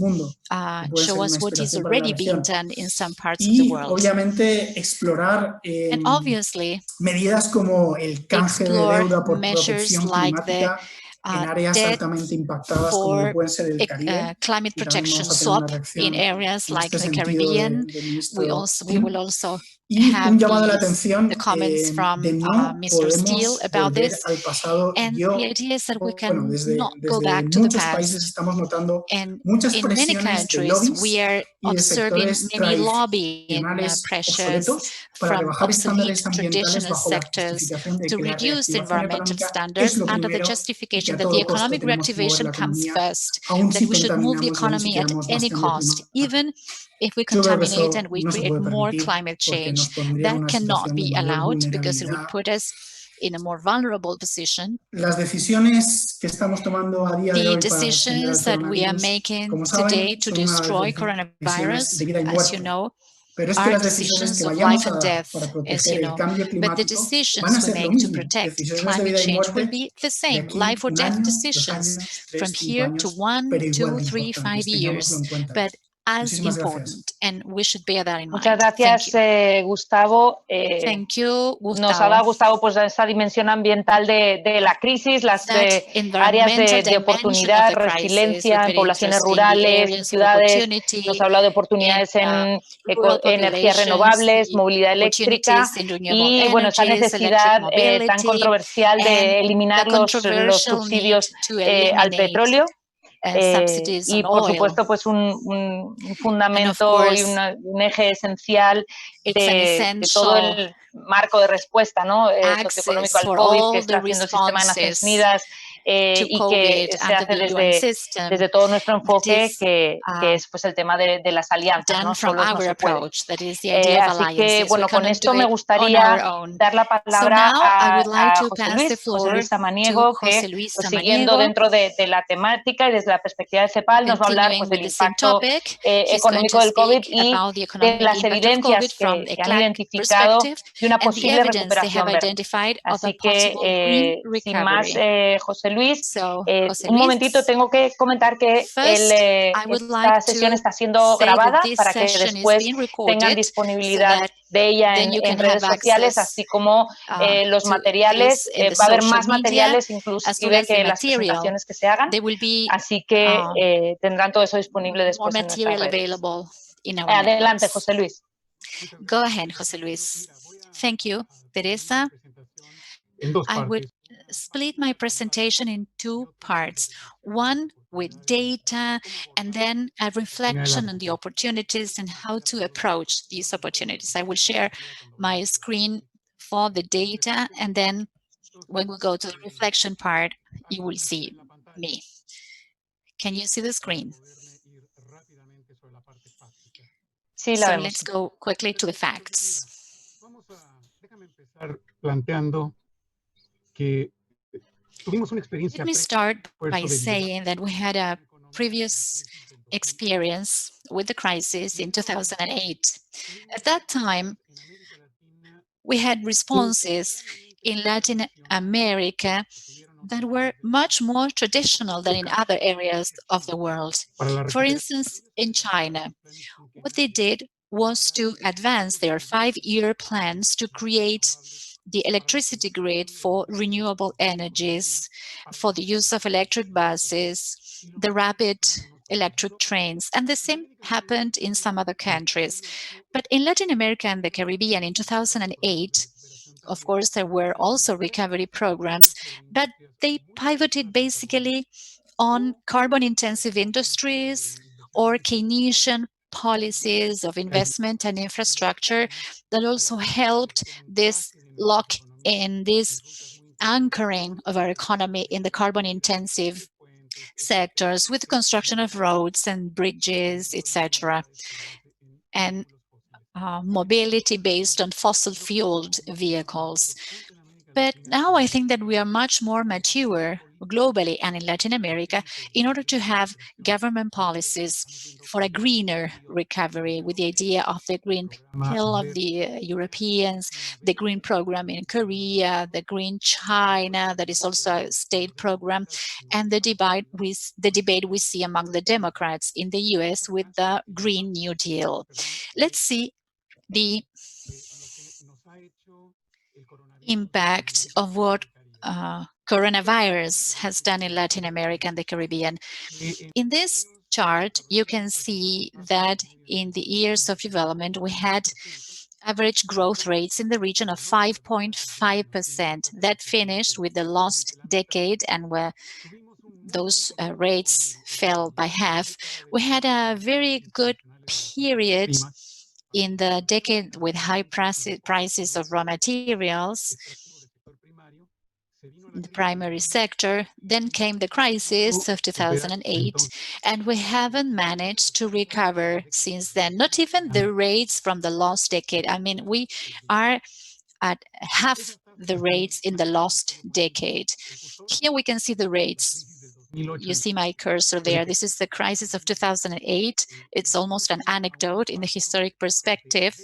show us what is already being done in some parts of the world. And obviously, explore measures like the debt for climate protection swap in areas like the Caribbean. We will also have the comments from Mr. Steele about this. And the idea is that we can not go back to the past. And in many countries, we are observing many lobbying pressures from obsolete traditional sectors to reduce environmental standards under the justification that the economic reactivation comes first, that we should move the economy at any cost, even if we contaminate and we create more climate change. That cannot be allowed because it would put us in a more vulnerable position. The decisions that we are making today to destroy coronavirus, as you know, are decisions of life and death, as you know, but the decisions we make to protect climate change will be the same, life or death decisions from here to 1, 2, 3, 5 years. But as important, and we should bear that in mind. Muchas gracias, Gustavo. Thank you, Gustavo. Nos ha dado, Gustavo, pues esa dimensión ambiental de la crisis, las áreas de oportunidad, resiliencia en poblaciones rurales, en ciudades. Nos ha hablado de oportunidades en energías renovables, movilidad eléctrica y, bueno, esa necesidad tan controversial de eliminar los subsidios al petróleo. Y por supuesto, pues un fundamento y un eje esencial de todo el marco de respuesta, ¿no? Socioeconómico al COVID que está haciendo el sistema de Naciones Unidas y que se hace desde todo nuestro enfoque, que es pues el tema de las alianzas, ¿no? Solos no se puede. Así que, bueno, con esto me gustaría dar la palabra a José Luis Samaniego, que pues, siguiendo dentro de la temática y desde la perspectiva de CEPAL nos va a hablar pues, del impacto económico del COVID y de las evidencias que han identificado de una posible recuperación verde. Así que, sin más, José Luis, un momentito, tengo que comentar que esta sesión está siendo grabada para que después tengan disponibilidad de ella en redes sociales, así como los materiales. Va a haber más materiales inclusive que las presentaciones que se hagan, así que tendrán todo eso disponible después en nuestras redes. Adelante, José Luis. Go ahead, José Luis. Thank you, Teresa. I would split my presentation in two parts. One with data, and then a reflection on the opportunities and how to approach these opportunities. I will share my screen for the data, and then when we go to the reflection part, you will see me. Can you see the screen? So let's go quickly to the facts. Let me start by saying that we had a previous experience with the crisis in 2008. At that time, we had responses in Latin America that were much more traditional than in other areas of the world. For instance, in China, what they did was to advance their 5-year plans to create the electricity grid for renewable energies, for the use of electric buses, the rapid electric trains, and the same happened in some other countries. But in Latin America and the Caribbean in 2008, of course, there were also recovery programs, but they pivoted basically on carbon-intensive industries or Keynesian policies of investment and infrastructure that also helped this lock in this anchoring of our economy in the carbon-intensive sectors with the construction of roads and bridges, etc., and mobility based on fossil-fueled vehicles. But now I think that we are much more mature globally and in Latin America in order to have government policies for a greener recovery, with the idea of the Green Pill of the Europeans, the Green Program in Korea, the Green China, that is also a state program, and the debate we see among the Democrats in the US with the Green New Deal. Let's see the impact of what coronavirus has done in Latin America and the Caribbean. In this chart, you can see that in the years of development, we had average growth rates in the region of 5.5%. That finished with the last decade, and where those rates fell by half. We had a very good period in the decade with high prices of raw materials in the primary sector. Then came the crisis of 2008, and we haven't managed to recover since then, not even the rates from the last decade. I mean, we are at half the rates in the last decade. Here we can see the rates. You see my cursor there. This is the crisis of 2008. It's almost an anecdote in the historic perspective.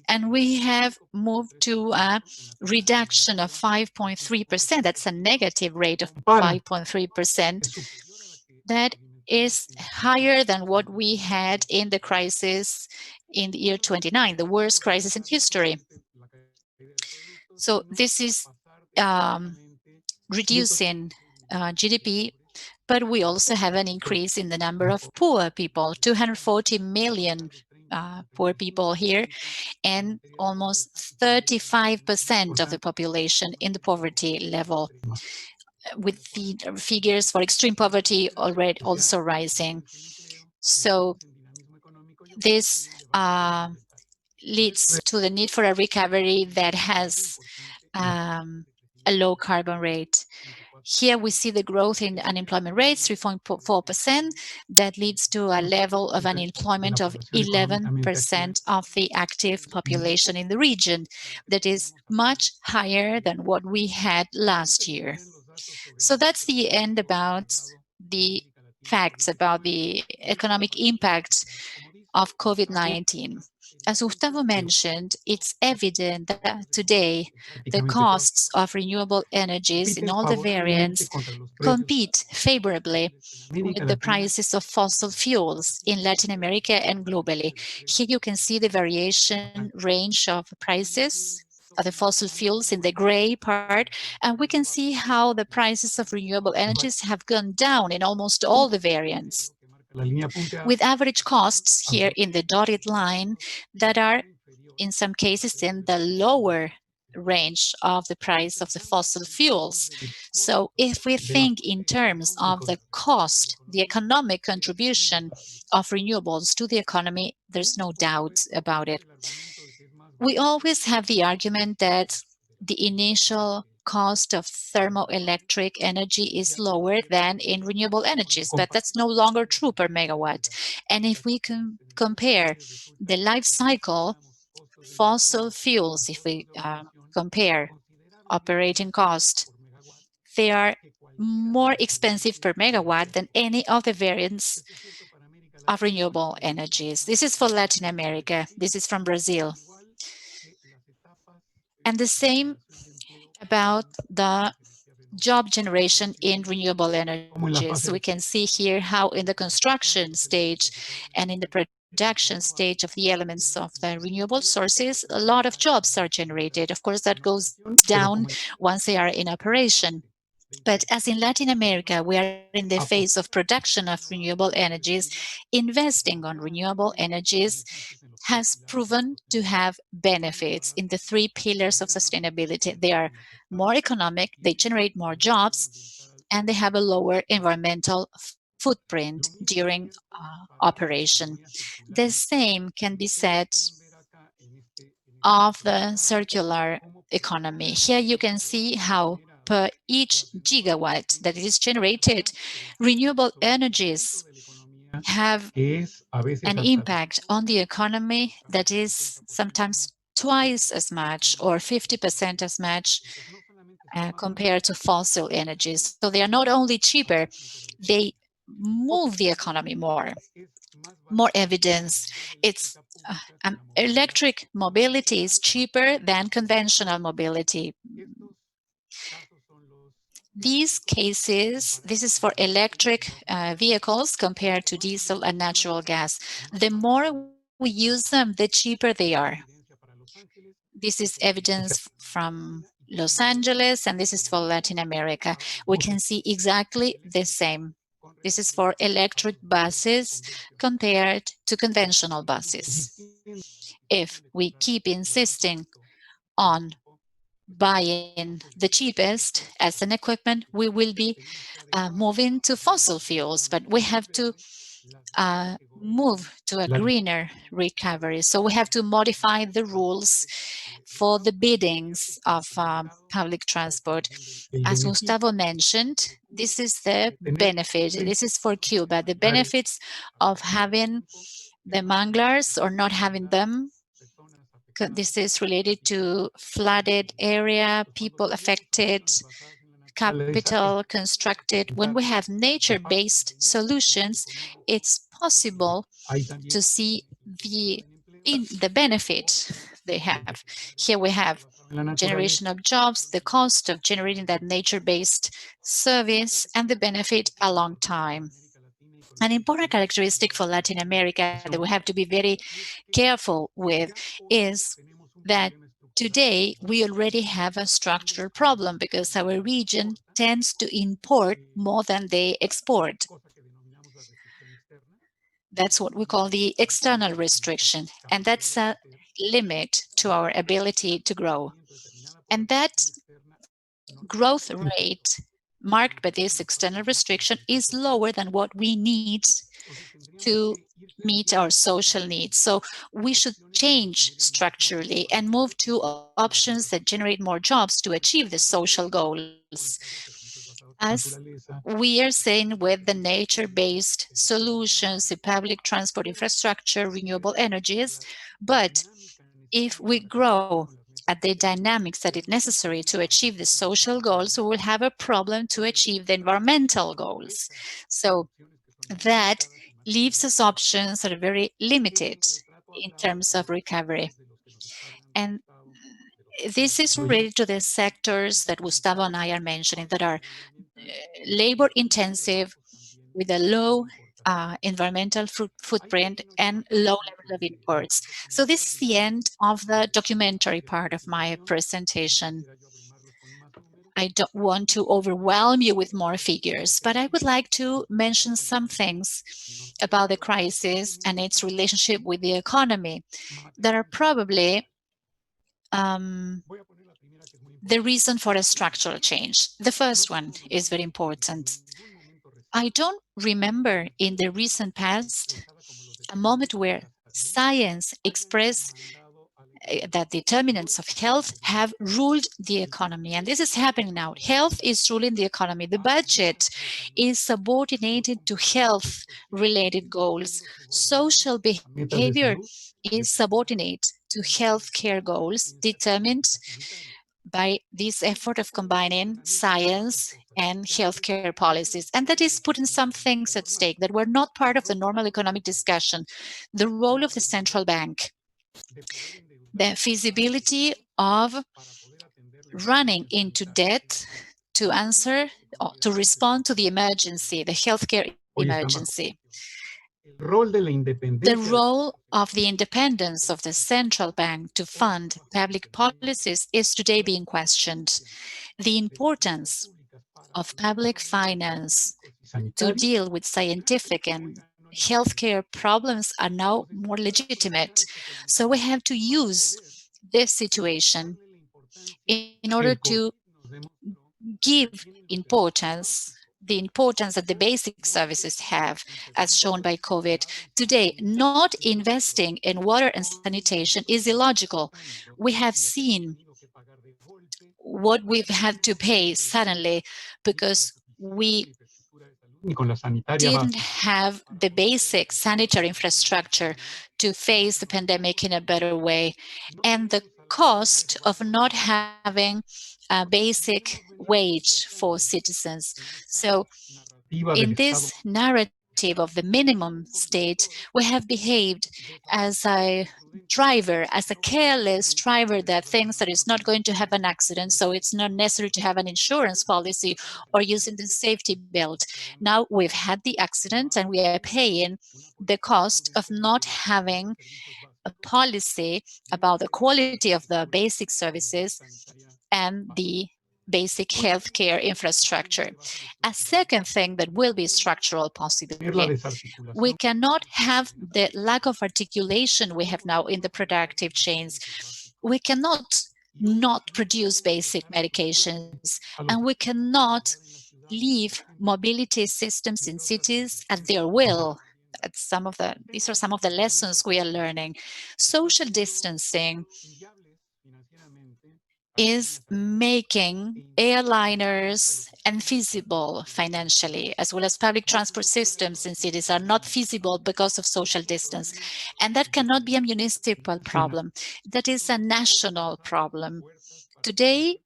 And we have moved to a reduction of 5.3%. That's a negative rate of 5.3%. That is higher than what we had in the crisis in the year 29, the worst crisis in history. So this is reducing GDP, but we also have an increase in the number of poor people, 240 million poor people here, and almost 35% of the population in the poverty level, with the figures for extreme poverty already also rising. So this leads to the need for a recovery that has a low carbon rate. Here we see the growth in unemployment rates, 3.4%, that leads to a level of unemployment of 11% of the active population in the region. That is much higher than what we had last year. So that's the end about the facts about the economic impact of COVID-19. As Gustavo mentioned, it's evident that today the costs of renewable energies in all the variants compete favorably with the prices of fossil fuels in Latin America and globally. Here you can see the variation range of prices of the fossil fuels in the gray part, and we can see how the prices of renewable energies have gone down in almost all the variants, with average costs here in the dotted line that are in some cases in the lower range of the price of the fossil fuels. So if we think in terms of the cost, the economic contribution of renewables to the economy, there's no doubt about it. We always have the argument that the initial cost of thermoelectric energy is lower than in renewable energies, but that's no longer true per megawatt. And if we can compare the life cycle, fossil fuels, if we compare operating cost, they are more expensive per megawatt than any of the variants of renewable energies. This is for Latin America. This is from Brazil. And the same about the job generation in renewable energies. We can see here how in the construction stage and in the production stage of the elements of the renewable sources, a lot of jobs are generated. Of course, that goes down once they are in operation. But as in Latin America, we are in the phase of production of renewable energies. Investing on renewable energies has proven to have benefits in the three pillars of sustainability. They are more economic, they generate more jobs, and they have a lower environmental footprint during operation. The same can be said of the circular economy. Here you can see how per each gigawatt that is generated, renewable energies have an impact on the economy that is sometimes twice as much or 50% as much compared to fossil energies. So they are not only cheaper, they move the economy more. More evidence. It's electric mobility is cheaper than conventional mobility. These cases, this is for electric vehicles compared to diesel and natural gas. The more we use them, the cheaper they are. This is evidence from Los Angeles, and this is for Latin America. We can see exactly the same. This is for electric buses compared to conventional buses. If we keep insisting on buying the cheapest as an equipment, we will be moving to fossil fuels, but we have to move to a greener recovery. So we have to modify the rules for the biddings of public transport. As Gustavo mentioned, this is the benefit. This is for Cuba. The benefits of having the manglers or not having them. This is related to flooded area, people affected, capital constructed. When we have nature-based solutions, it's possible to see the benefit they have. Here we have generation of jobs, the cost of generating that nature-based service, and the benefit a long time. An important characteristic for Latin America that we have to be very careful with is that today we already have a structural problem because our region tends to import more than they export. That's what we call the external restriction, and that's a limit to our ability to grow. And that growth rate marked by this external restriction is lower than what we need to meet our social needs. So we should change structurally and move to options that generate more jobs to achieve the social goals. As we are saying with the nature-based solutions, the public transport infrastructure, renewable energies, but if we grow at the dynamics that is necessary to achieve the social goals, we will have a problem to achieve the environmental goals. So that leaves us options that are very limited in terms of recovery. And this is related to the sectors that Gustavo and I are mentioning that are labor intensive with a low environmental footprint and low level of imports. So this is the end of the documentary part of my presentation. I don't want to overwhelm you with more figures, but I would like to mention some things about the crisis and its relationship with the economy that are probably the reason for a structural change. The first one is very important. I don't remember in the recent past a moment where science expressed that determinants of health have ruled the economy. And this is happening now. Health is ruling the economy. The budget is subordinated to health-related goals. Social behavior is subordinate to healthcare goals determined by this effort of combining science and healthcare policies. And that is putting some things at stake that were not part of the normal economic discussion. The role of the central bank, the feasibility of running into debt to answer, to respond to the emergency, the healthcare emergency. The role of the independence of the central bank to fund public policies is today being questioned. The importance of public finance to deal with scientific and healthcare problems are now more legitimate. So we have to use this situation in order to give importance, the importance that the basic services have, as shown by COVID. Today, not investing in water and sanitation is illogical. We have seen what we've had to pay suddenly because we didn't have the basic sanitary infrastructure to face the pandemic in a better way. And the cost of not having a basic wage for citizens. So in this narrative of the minimum state, we have behaved as a driver, as a careless driver that thinks that it's not going to have an accident, so it's not necessary to have an insurance policy or using the safety belt. Now we've had the accident and we are paying the cost of not having a policy about the quality of the basic services and the basic healthcare infrastructure. A second thing that will be structural possibly, we cannot have the lack of articulation we have now in the productive chains. We cannot not produce basic medications, and we cannot leave mobility systems in cities at their will. These are some of the lessons we are learning. Social distancing is making airliners unfeasible financially, as well as public transport systems in cities are not feasible because of social distance. And that cannot be a municipal problem. That is a national problem. Today,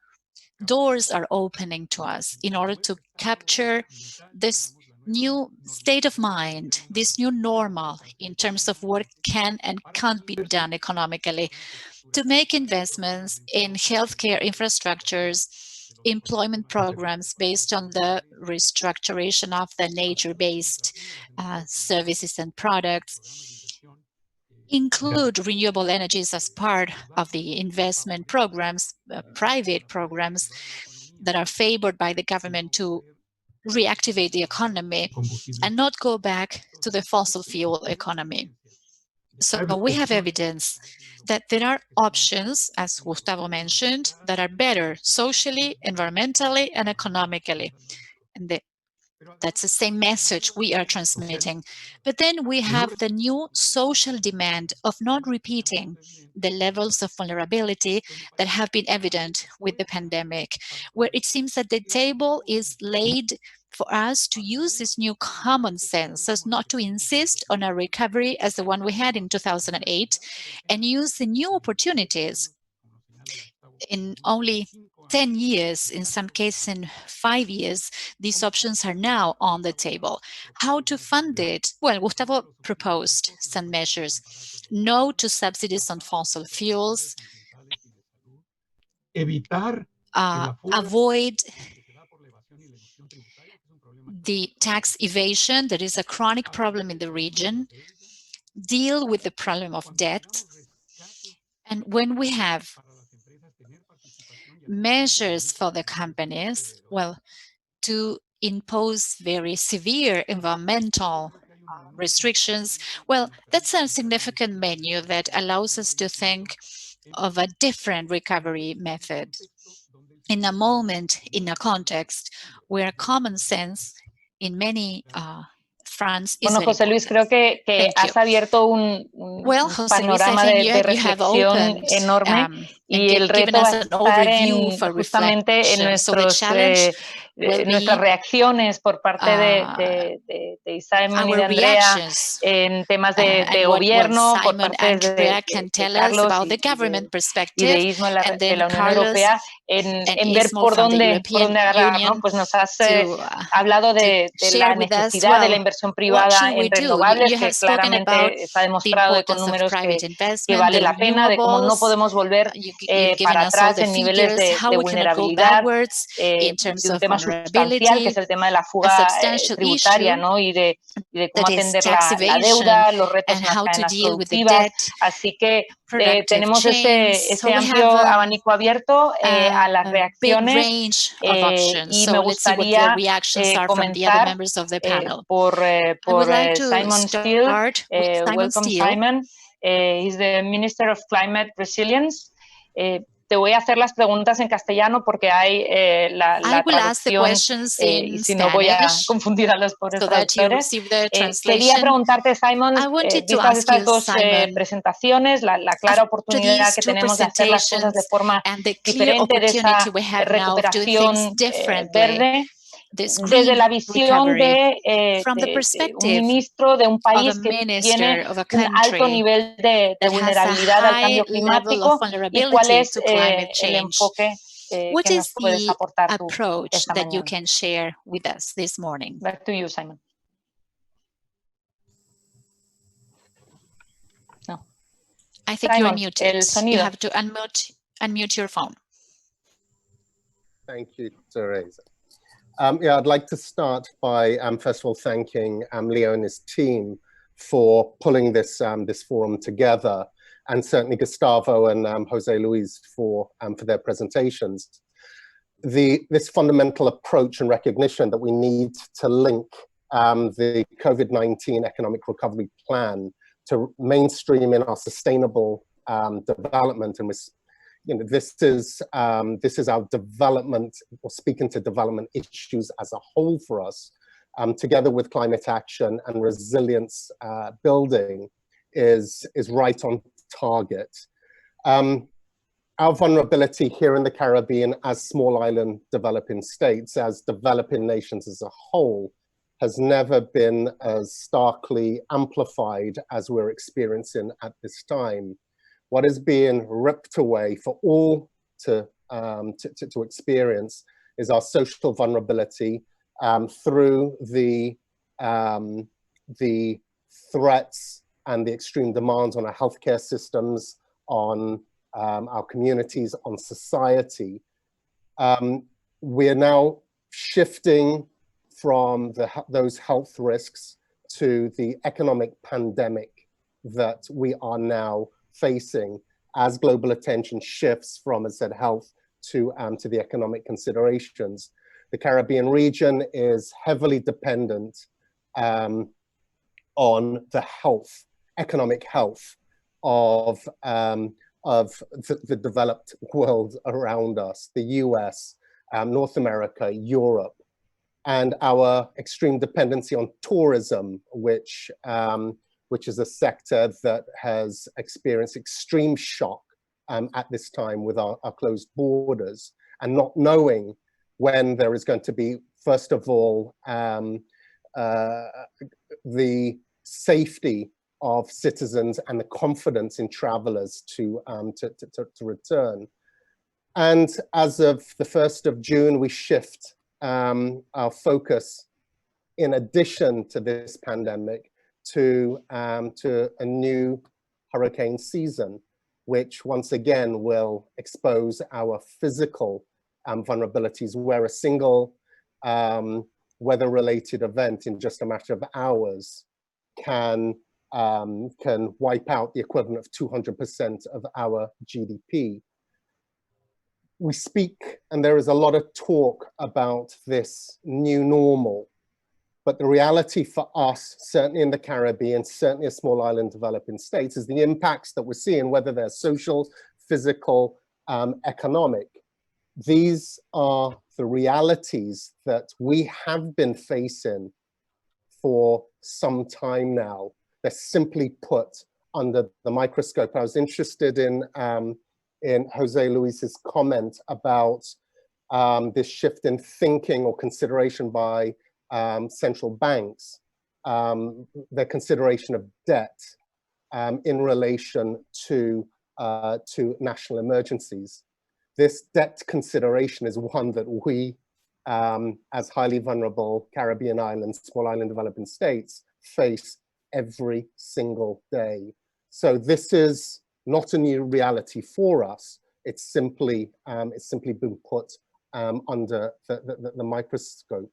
doors are opening to us in order to capture this new state of mind, this new normal in terms of what can and can't be done economically, to make investments in healthcare infrastructures employment programs based on the restructuration of the nature-based services and products, include renewable energies as part of the investment programs, private programs that are favored by the government to reactivate the economy and not go back to the fossil fuel economy. So we have evidence that there are options, as Gustavo mentioned, that are better socially, environmentally, and economically. And that's the same message we are transmitting. But then we have the new social demand of not repeating the levels of vulnerability that have been evident with the pandemic, where it seems that the table is laid for us to use this new common sense, as not to insist on a recovery as the one we had in 2008, and use the new opportunities in only 10 years, in some cases in 5 years, these options are now on the table. How to fund it? Well, Gustavo proposed some measures. No to subsidies on fossil fuels. Avoid the tax evasion that is a chronic problem in the region. Deal with the problem of debt. And when we have measures for the companies, well, to impose very severe environmental restrictions, well, that's a significant menu that allows us to think of a different recovery method in a moment, in a context where common sense in many fronts is bueno, José Luis, creo que has abierto un panorama de reflexión enorme y el reto va a estar justamente en nuestras reacciones por parte de Simon y de Andrea en temas de gobierno, por parte de Carlos y de Isma de la Unión Europea, en ver por dónde agarrar, ¿no? Pues nos has hablado de la necesidad de la inversión privada en renovables, que claramente está demostrado con números que vale la pena, de cómo no podemos volver para atrás en niveles de vulnerabilidad, de un tema sustancial, que es el tema de la fuga tributaria, ¿no? Y de cómo atender la deuda, los retos en las cadenas productivas. Así que tenemos ese amplio abanico abierto a las reacciones y me gustaría comenzar por Simon Steele. Welcome, Simon. He's the Minister of Climate Resilience. Te voy a hacer las preguntas en castellano porque hay la traducción y si no voy a confundir a los pobres traductores. Quería preguntarte, Simon, vistas estas dos presentaciones, la clara oportunidad que tenemos de hacer las cosas de forma diferente, de esa recuperación verde, desde la visión de un ministro de un país que tiene un alto nivel de vulnerabilidad al cambio climático, y cuál es el enfoque que nos puedes aportar tú esta mañana. Back to you, Simon. No. I think Simon, you're muted. El sonido. You have to unmute your phone. Thank you, Teresa. Yeah, I'd like to start by first of all thanking Leo and his team for pulling this this forum together, and certainly Gustavo and Jose Luis for their presentations. This fundamental approach and recognition that we need to link the COVID-19 economic recovery plan to mainstream in our sustainable development, and this is our development, or speaking to development issues as a whole for us, together with climate action and resilience building, is right on target. Our vulnerability here in the Caribbean as small island developing states, as developing nations as a whole, has never been as starkly amplified as we're experiencing at this time. What is being ripped away for all to experience is our social vulnerability through the threats and the extreme demands on our healthcare systems, on our communities, on society. we're now shifting from those health risks to the economic pandemic that we are now facing as global attention shifts from, as I said, health to the economic considerations. The Caribbean region is heavily dependent on the health, economic health of the developed world around us, the US, North America, Europe, and our extreme dependency on tourism, which is a sector that has experienced extreme shock at this time with our closed borders, and not knowing when there is going to be, first of all, the safety of citizens and the confidence in travelers to return. And as of the 1st of June, we shift our focus, in addition to this pandemic, to a new hurricane season, which once again will expose our physical vulnerabilities, where a single weather-related event in just a matter of hours can wipe out the equivalent of 200% of our GDP. We speak, and there is a lot of talk about this new normal, but the reality for us, certainly in the Caribbean, certainly a small island developing states, is the impacts that we're seeing, whether they're social, physical, economic. These are the realities that we have been facing for some time now. They're simply put under the microscope. I was interested in Jose Luis's comment about this shift in thinking or consideration by central banks, their consideration of debt in relation to national emergencies. This debt consideration is one that we, as highly vulnerable Caribbean islands, small island developing states, face every single day. So this is not a new reality for us. It's simply been put under the microscope.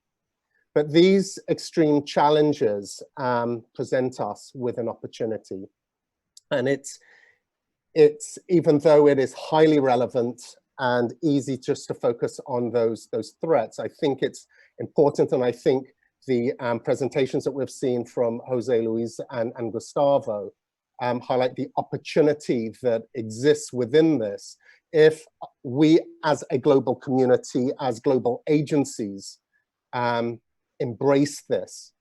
But these extreme challenges present us with an opportunity, and it's even though it is highly relevant and easy just to focus on those threats, I think it's important, and I think the presentations that we've seen from Jose Luis and Gustavo highlight the opportunity that exists within this. If we as a global community, as global agencies, embrace this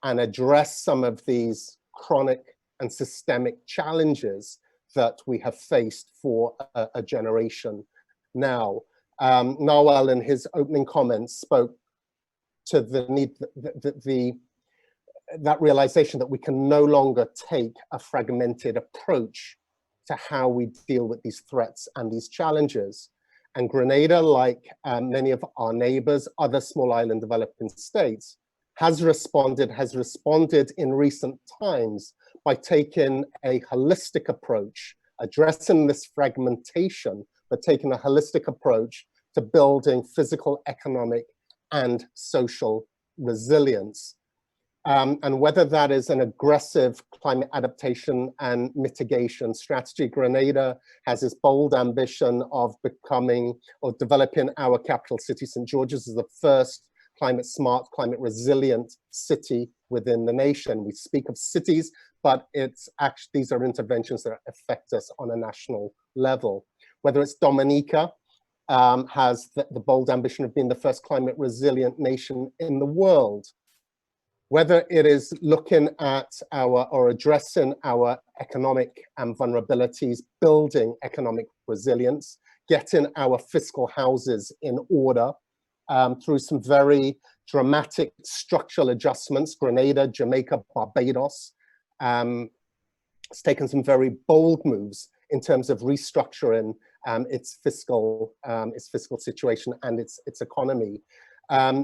and address some of these chronic and systemic challenges that we have faced for a generation now. Nawal, in his opening comments, spoke to the need, that realization that we can no longer take a fragmented approach to how we deal with these threats and these challenges. And Grenada, like many of our neighbors, other small island developing states, has responded in recent times by taking a holistic approach, addressing this fragmentation, but taking a holistic approach to building physical, economic, and social resilience. And whether that is an aggressive climate adaptation and mitigation strategy, Grenada has this bold ambition of becoming or developing our capital city, St. George's, as the first climate smart, climate resilient city within the nation. We speak of cities, but it's actually, these are interventions that affect us on a national level. Whether it's Dominica, has the bold ambition of being the first climate resilient nation in the world. Whether it is looking at or addressing our economic vulnerabilities, building economic resilience, getting our fiscal houses in order through some very dramatic structural adjustments. Grenada, Jamaica, Barbados, it's taken some very bold moves in terms of restructuring its fiscal situation and its economy.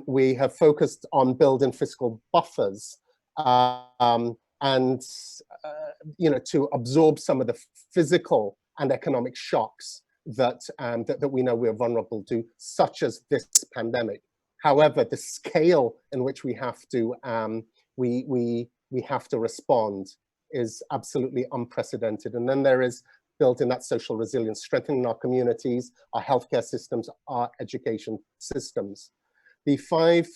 We have focused on building fiscal buffers and to absorb some of the physical and economic shocks that we know we're vulnerable to, such as this pandemic. However, the scale in which we have to respond is absolutely unprecedented. And then there is built in that social resilience, strengthening our communities, our healthcare systems, our education systems. The 5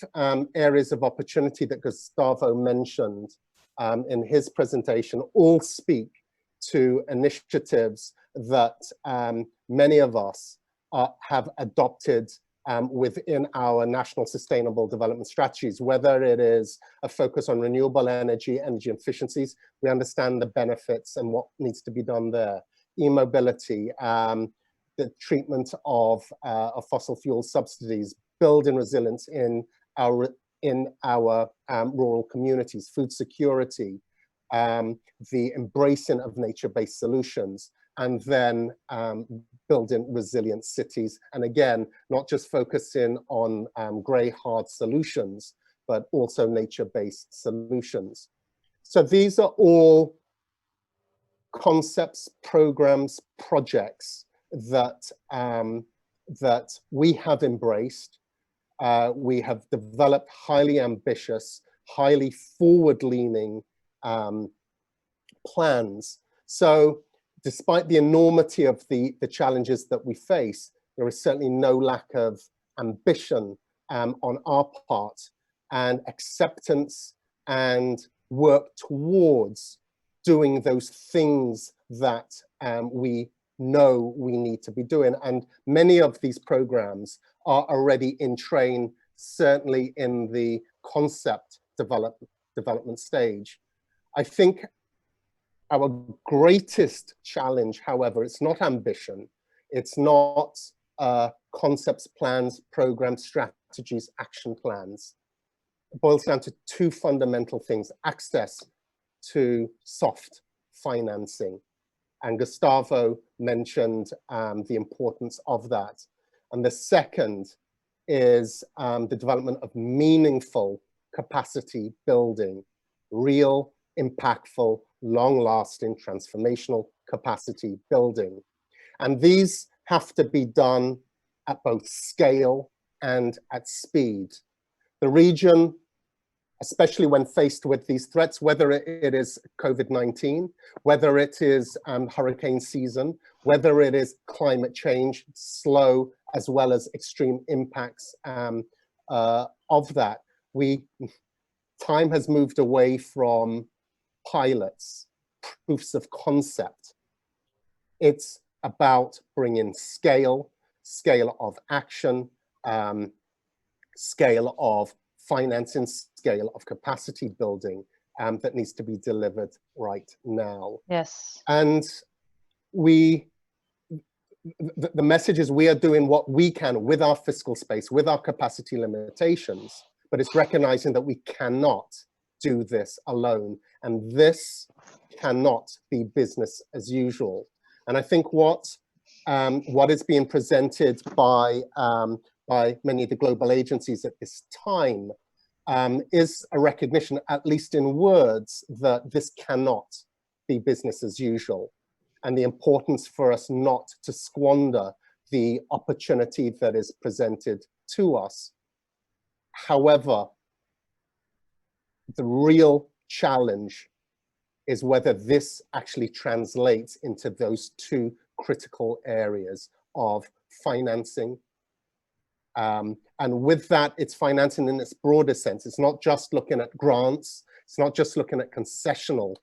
areas of opportunity that Gustavo mentioned in his presentation all speak to initiatives that many of us have adopted within our national sustainable development strategies, whether it is a focus on renewable energy efficiencies. We understand the benefits and what needs to be done there. E-mobility, the treatment of fossil fuel subsidies, building resilience in our rural communities, food security, the embracing of nature-based solutions, and then building resilient cities. And again, not just focusing on grey hard solutions, but also nature-based solutions. So these are all concepts, programs, projects that we have embraced. We have developed highly ambitious, highly forward-leaning plans. So despite the enormity of the challenges that we face, there is certainly no lack of ambition on our part, and acceptance and work towards doing those things that we know we need to be doing. And many of these programs are already in train, certainly in the concept development stage. I think our greatest challenge, however, it's not ambition, it's not concepts, plans, programs, strategies, action plans. It boils down to 2 fundamental things: access to soft financing. And Gustavo mentioned the importance of that. And the second is the development of meaningful capacity building, real, impactful, long-lasting, transformational capacity building. And these have to be done at both scale and at speed. The region, especially when faced with these threats, whether it is COVID-19, whether it is hurricane season, whether it is climate change, slow as well as extreme impacts of that, time has moved away from pilots, proofs of concept. It's about bringing scale of action, scale of financing, scale of capacity building that needs to be delivered right now. Yes. And the message is we are doing what we can with our fiscal space, with our capacity limitations, but it's recognizing that we cannot do this alone. And this cannot be business as usual. And I think what is being presented by many of the global agencies at this time is a recognition, at least in words, that this cannot be business as usual, and the importance for us not to squander the opportunity that is presented to us. However, the real challenge is whether this actually translates into those 2 critical areas of financing. And with that, it's financing in its broader sense. It's not just looking at grants. It's not just looking at concessional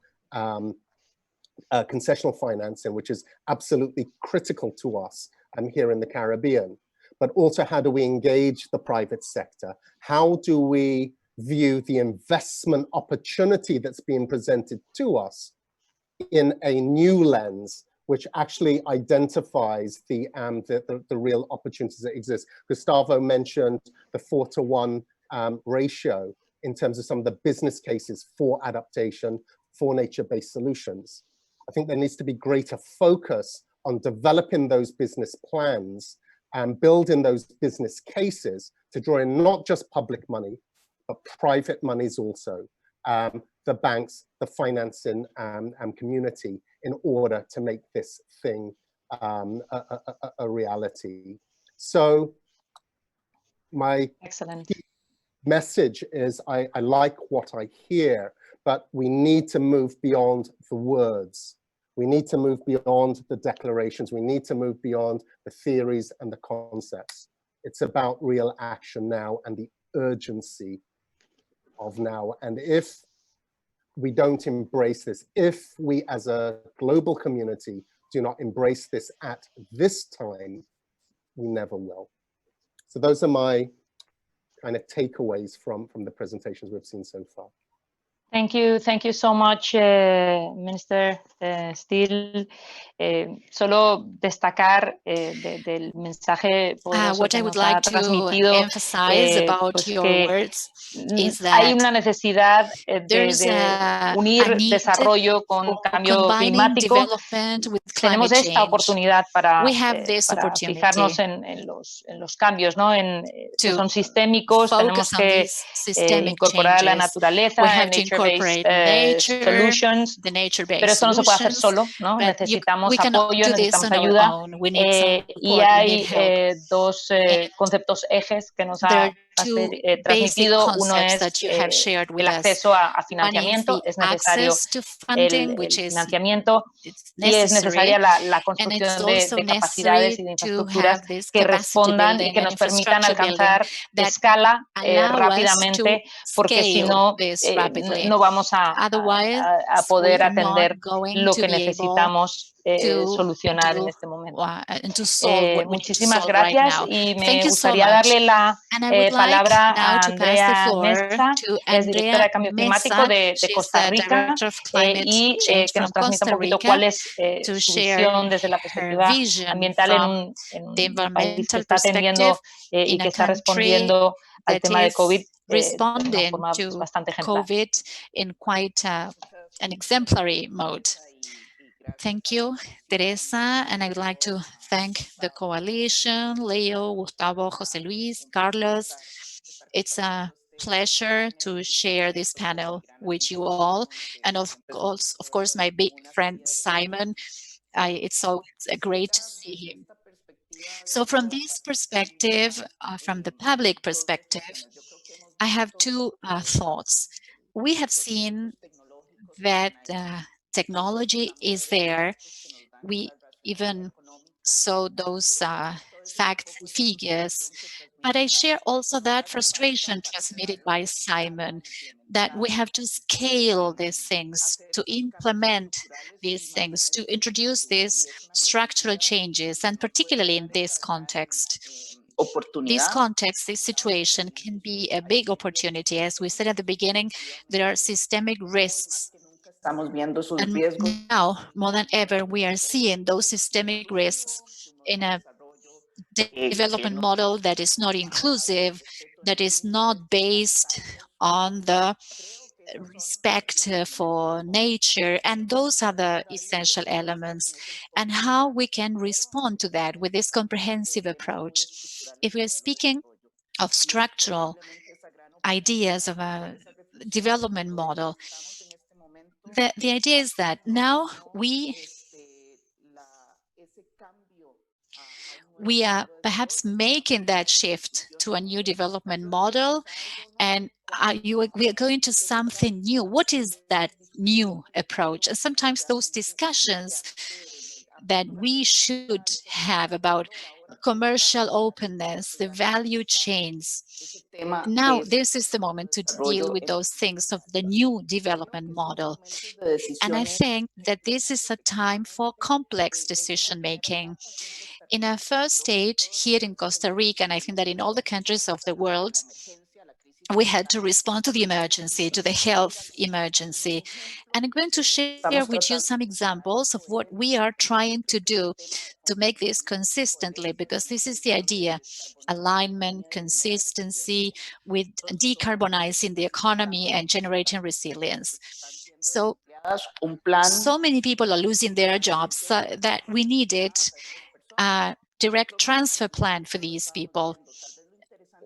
financing, which is absolutely critical to us here in the Caribbean, but also how do we engage the private sector? How do we view the investment opportunity that's being presented to us in a new lens, which actually identifies the real opportunities that exist? Gustavo mentioned the 4-to-1 ratio in terms of some of the business cases for adaptation, for nature-based solutions. I think there needs to be greater focus on developing those business plans and building those business cases to draw in not just public money, but private monies also, the banks, the financing community, in order to make this thing a reality. So my Excellent message is I like what I hear, but we need to move beyond the words. We need to move beyond the declarations. We need to move beyond the theories and the concepts. It's about real action now and the urgency of now. And if we don't embrace this, if we as a global community do not embrace this at this time, we never will. So those are my kind of takeaways from the presentations we've seen so far. Thank you so much, Minister Steele. Solo destacar del mensaje poderoso what que I would nos ha like to transmitido, emphasize about pues your que words is hay that una necesidad there's a unir need desarrollo con cambio combining climático. development with Tenemos climate esta change. oportunidad para We have this fijarnos opportunity en los cambios, ¿no? Que to son sistémicos. Tenemos focus on que these systemic incorporar a la changes. naturaleza, We have to incorporate nature, solutions. the nature-based Pero esto no se puede hacer solutions, solo, ¿no? but Necesitamos we cannot apoyo, do this necesitamos on our ayuda. own. We need support, Y we hay need help. dos And conceptos ejes que nos there ha are two basic transmitido. Uno concepts es that you have shared with el us. acceso a One is financiamiento. the Es necesario access to funding, which el is financiamiento, it's y es necessary, necesaria la and it's construcción also de capacidades necessary y de to infraestructuras have this que capacity respondan y building que and nos permitan infrastructure building alcanzar that escala allow us to rápidamente, porque si scale no, this rapidly. no vamos a Otherwise, poder we are not atender going lo to que be able necesitamos to solucionar en do este momento. and to solve what we need to Muchísimas solve right gracias now. y me Thank you so gustaría much. darle la And I would like palabra now a to pass the Andrea floor Mesa, to que es directora Andrea de Cambio Climático Mesa. de She's Costa the Rica, Director of Climate y Change que from nos transmita un Costa poquito Rica cuál es to su share visión desde la her perspectiva vision ambiental from en the un país que environmental está perspective atendiendo y in que a está country respondiendo al that tema de COVID is de una responding forma to bastante ejemplar. COVID in quite an exemplary mode. Thank you, Teresa, and I would like to thank the coalition, Leo, Gustavo, Jose Luis, Carlos. It's a pleasure to share this panel with you all, and of course, my big friend Simon. It's always great to see him. So from this perspective, from the public perspective, I have two thoughts. We have seen that technology is there. We even saw those facts and figures, but I share also that frustration transmitted by Simon that we have to scale these things, to implement these things, to introduce these structural changes, and particularly in this context. This context, this situation can be a big opportunity. As we said at the beginning, there are systemic risks. And now, more than ever, we are seeing those systemic risks in a development model that is not inclusive, that is not based on the respect for nature. And those are the essential elements. And how we can respond to that with this comprehensive approach. If we are speaking of structural ideas of a development model, the idea is that now we are perhaps making that shift to a new development model, and we are going to something new. What is that new approach? And sometimes those discussions that we should have about commercial openness, the value chains. Now, this is the moment to deal with those things of the new development model. And I think that this is a time for complex decision-making. In a first stage here in Costa Rica, and I think that in all the countries of the world, we had to respond to the emergency, to the health emergency. And I'm going to share with you some examples of what we are trying to do to make this consistently, because this is the idea: alignment, consistency with decarbonizing the economy and generating resilience. So many people are losing their jobs that we needed a direct transfer plan for these people.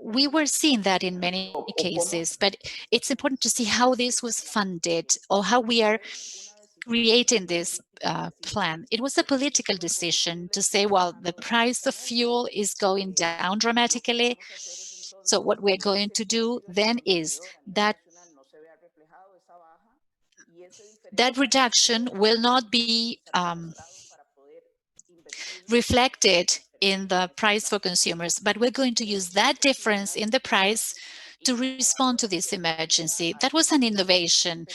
We were seeing that in many cases, but it's important to see how this was funded, or how we are creating this plan. It was a political decision to say, well, the price of fuel is going down dramatically. So what we're going to do then is that reduction will not be reflected in the price for consumers, but we're going to use that difference in the price to respond to this emergency. That was an innovation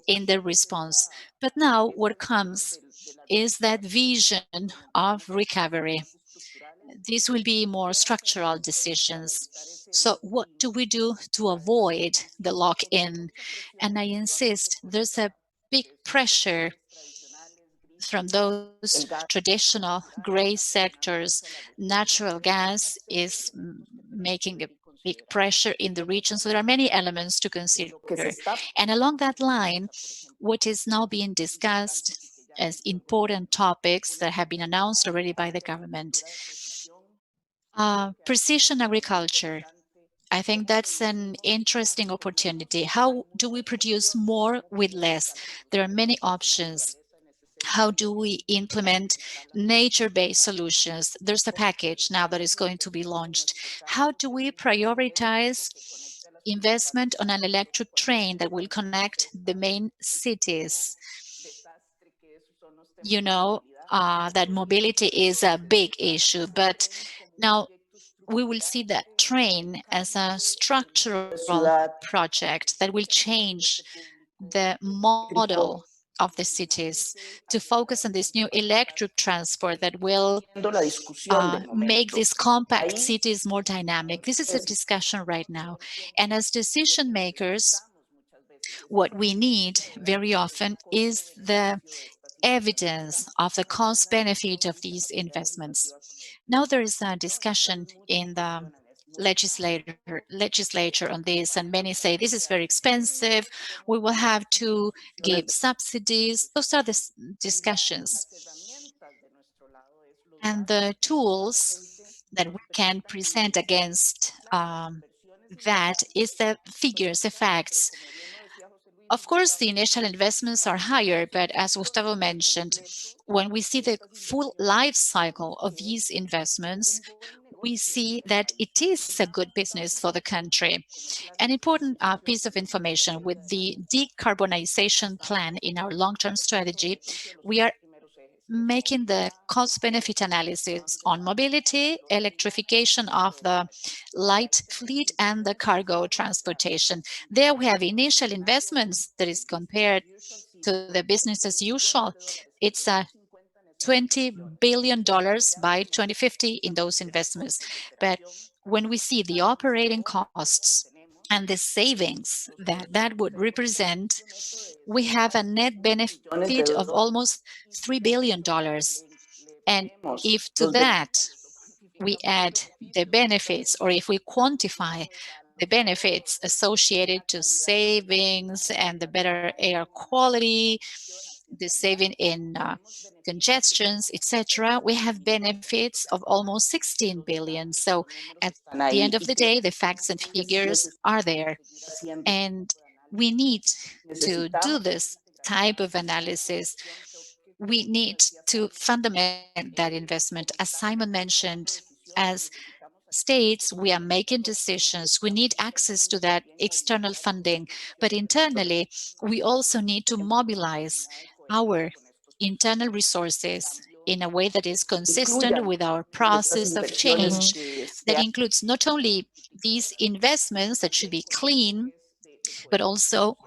in the response. But now what comes is that vision of recovery. These will be more structural decisions. So what do we do to avoid the lock-in? And I insist, there's a big pressure from those traditional gray sectors. Natural gas is making a big pressure in the region. So there are many elements to consider. And along that line, what is now being discussed as important topics that have been announced already by the government. Precision agriculture. I think that's an interesting opportunity. How do we produce more with less? There are many options. How do we implement nature-based solutions? There's a package now that is going to be launched. How do we prioritize investment on an electric train that will connect the main cities? You know, that mobility is a big issue, but now we will see that train as a structural project that will change the model of the cities to focus on this new electric transport that will make these compact cities more dynamic. This is a discussion right now. And as decision makers, what we need very often is the evidence of the cost benefit of these investments. Now there is a discussion in the legislature on this, and many say this is very expensive, we will have to give subsidies. Those are the discussions. And the tools that we can present against that is the figures, the facts. Of course, the initial investments are higher, but as Gustavo mentioned, when we see the full life cycle of these investments, we see that it is a good business for the country. An important piece of information: with the decarbonization plan in our long-term strategy, we are making the cost-benefit analysis on mobility, electrification of the light fleet, and the cargo transportation. There we have initial investments that is compared to the business as usual. It's $20 billion by 2050 in those investments. But when we see the operating costs and the savings that would represent, we have a net benefit of almost $3 billion. And if to that we add the benefits, or if we quantify the benefits associated to savings and the better air quality, the saving in congestions, etc., we have benefits of almost 16 billion. So at the end of the day, the facts and figures are there. And we need to do this type of analysis. We need to fundament that investment. As Simon mentioned, as states, we are making decisions. We need access to that external funding. But internally, we also need to mobilize our internal resources in a way that is consistent with our process of change, that includes not only these investments that should be clean, but also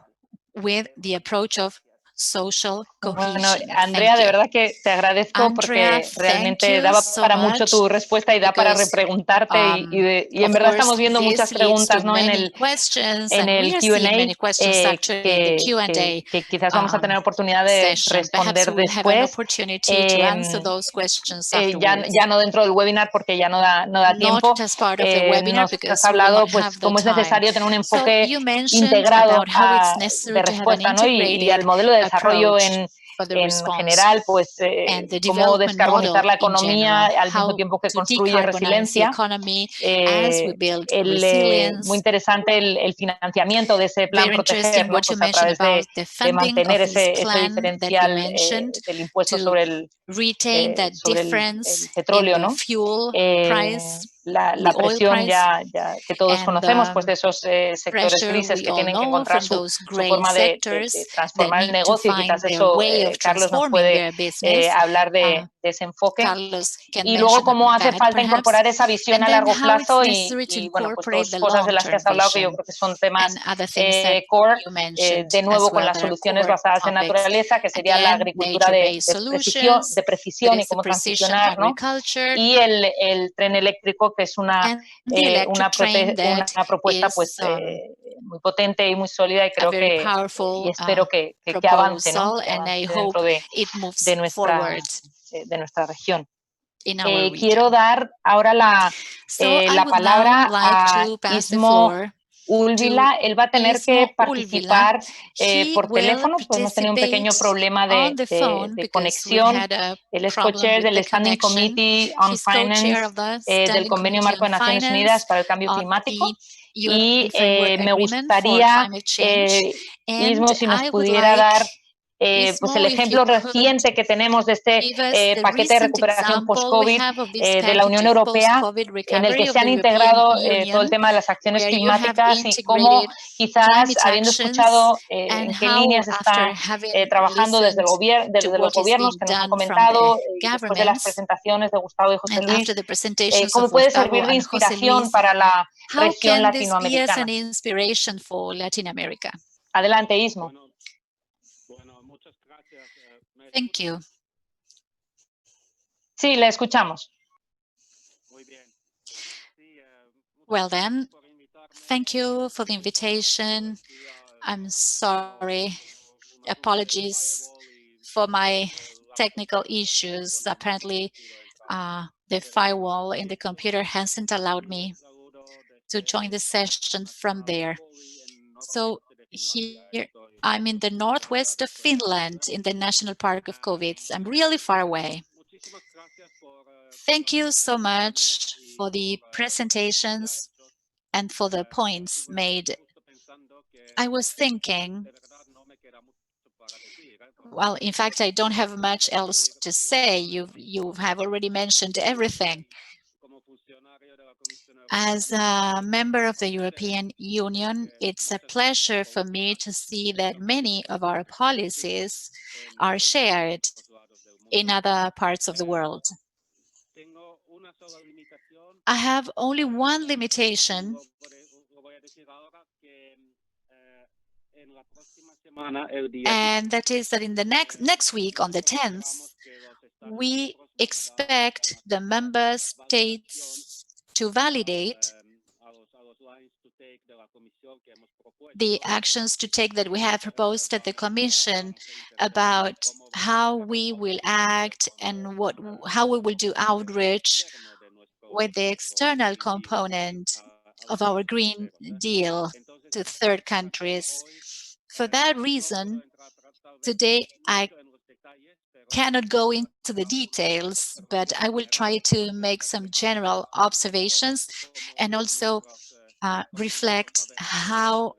with the approach of social cohesion. Bueno, Andrea, de verdad que te agradezco, Andrea, porque realmente daba para mucho tu respuesta y da para repreguntarte, y en verdad estamos viendo muchas preguntas, ¿no?, en el Q&A, que quizás vamos a tener oportunidad de responder después, ya no dentro del webinar, porque ya no da tiempo. Nos has hablado, pues, cómo es necesario tener un enfoque integrado de respuesta, ¿no?, y al modelo de desarrollo en general, pues cómo descarbonizar la economía al mismo tiempo que construye resiliencia. Muy interesante el financiamiento de ese plan Proteger, ¿no? Pues a través de mantener ese diferencial del impuesto sobre el petróleo, ¿no? La presión ya que todos conocemos, pues de esos sectores grises que tienen que encontrar su forma de transformar el negocio, y quizás eso Carlos nos puede hablar de ese enfoque. Y luego cómo hace falta incorporar esa visión a largo plazo y bueno, pues dos cosas de las que has hablado que yo creo que son temas core, de nuevo con las soluciones basadas en naturaleza, que sería la agricultura de precisión y cómo transicionar, ¿no? Y el tren eléctrico, que es una propuesta pues muy potente y muy sólida, y creo que y espero que avance, ¿no? Que avance dentro de nuestra región. Quiero dar ahora la palabra a Ismo Ulvila. Él va a tener que participar por teléfono, pues hemos tenido un pequeño problema de conexión. Él es co-chair del Standing Committee on Finance del Convenio Marco de Naciones Unidas para el Cambio Climático. Y me gustaría, Ismo, si nos pudiera dar pues el ejemplo reciente que tenemos de este paquete de recuperación post-COVID de la Unión Europea, en el que se han integrado todo el tema de las acciones climáticas, y cómo quizás, habiendo escuchado en qué líneas está trabajando desde los gobiernos que nos han comentado, después de las presentaciones de Gustavo y José Luis, cómo puede servir de inspiración para la región latinoamericana. Adelante, Ismo. Thank you. Sí, le escuchamos. Well then, thank you for the invitation. I'm sorry. Apologies for my technical issues. Apparently, the firewall in the computer hasn't allowed me to join the session from there. So here, I'm in the northwest of Finland, in the National Park of Kovits. I'm really far away. Thank you so much for the presentations and for the points made. I was thinking, well, in fact, I don't have much else to say. You have already mentioned everything. As a member of the European Union, it's a pleasure for me to see that many of our policies are shared in other parts of the world. I have only one limitation, and that is that in the next week, on the 10th, we expect the member states to validate the actions to take that we have proposed at the Commission about how we will act and how we will do outreach with the external component of our Green Deal to third countries. For that reason, today I cannot go into the details, but I will try to make some general observations and also reflect how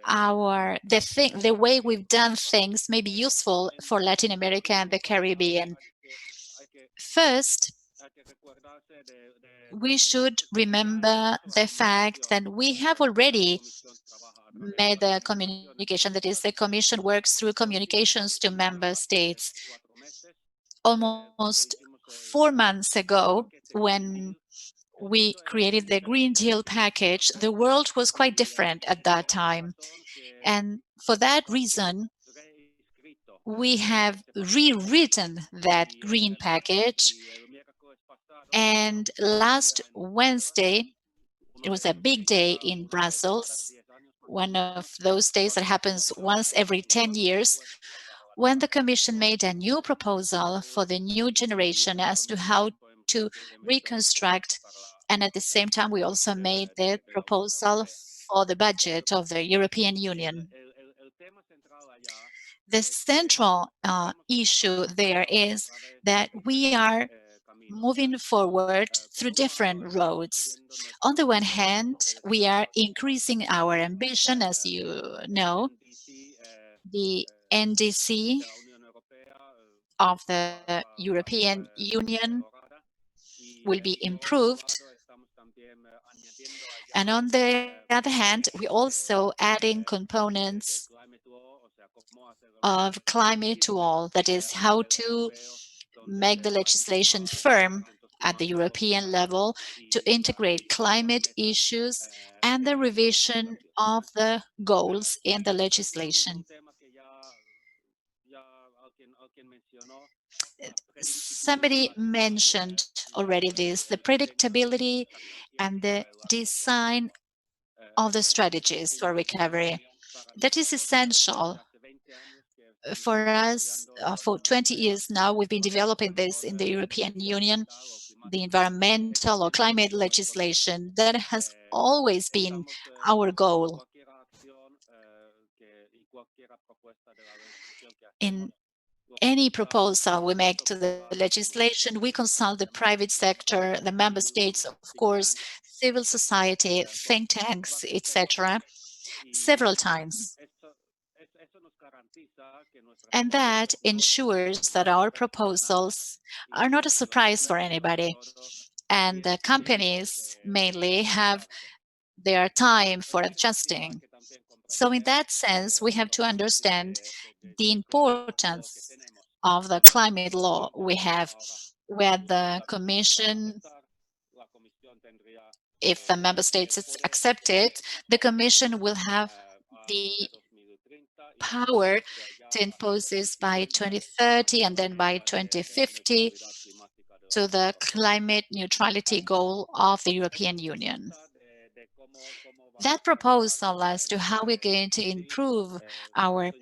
the way we've done things may be useful for Latin America and the Caribbean. First, we should remember the fact that we have already made a communication, that is, the Commission works through communications to member states. Almost 4 months ago, when we created the Green Deal package, the world was quite different at that time. And for that reason, we have rewritten that green package. And last Wednesday, it was a big day in Brussels, one of those days that happens once every 10 years, when the Commission made a new proposal for the new generation as to how to reconstruct. And at the same time, we also made the proposal for the budget of the European Union. the central issue there is that we are moving forward through different roads. On the one hand, we are increasing our ambition, as you know. The NDC of the European Union will be improved. And on the other hand, we're also adding components of climate to all, that is, how to make the legislation firm at the European level to integrate climate issues and the revision of the goals in the legislation. Somebody mentioned already this, the predictability and the design of the strategies for recovery. That is essential. For us, for 20 years now, we've been developing this in the European Union, the environmental or climate legislation. That has always been our goal. In any proposal we make to the legislation, we consult the private sector, the member states, of course, civil society, think tanks, etc., several times. And that ensures that our proposals are not a surprise for anybody. And the companies mainly have their time for adjusting. So in that sense, we have to understand the importance of the climate law we have, where the Commission, if the member states accept it, the Commission will have the power to impose this by 2030 and then by 2050 to the climate neutrality goal of the European Union. That proposal as to how we're going to improve our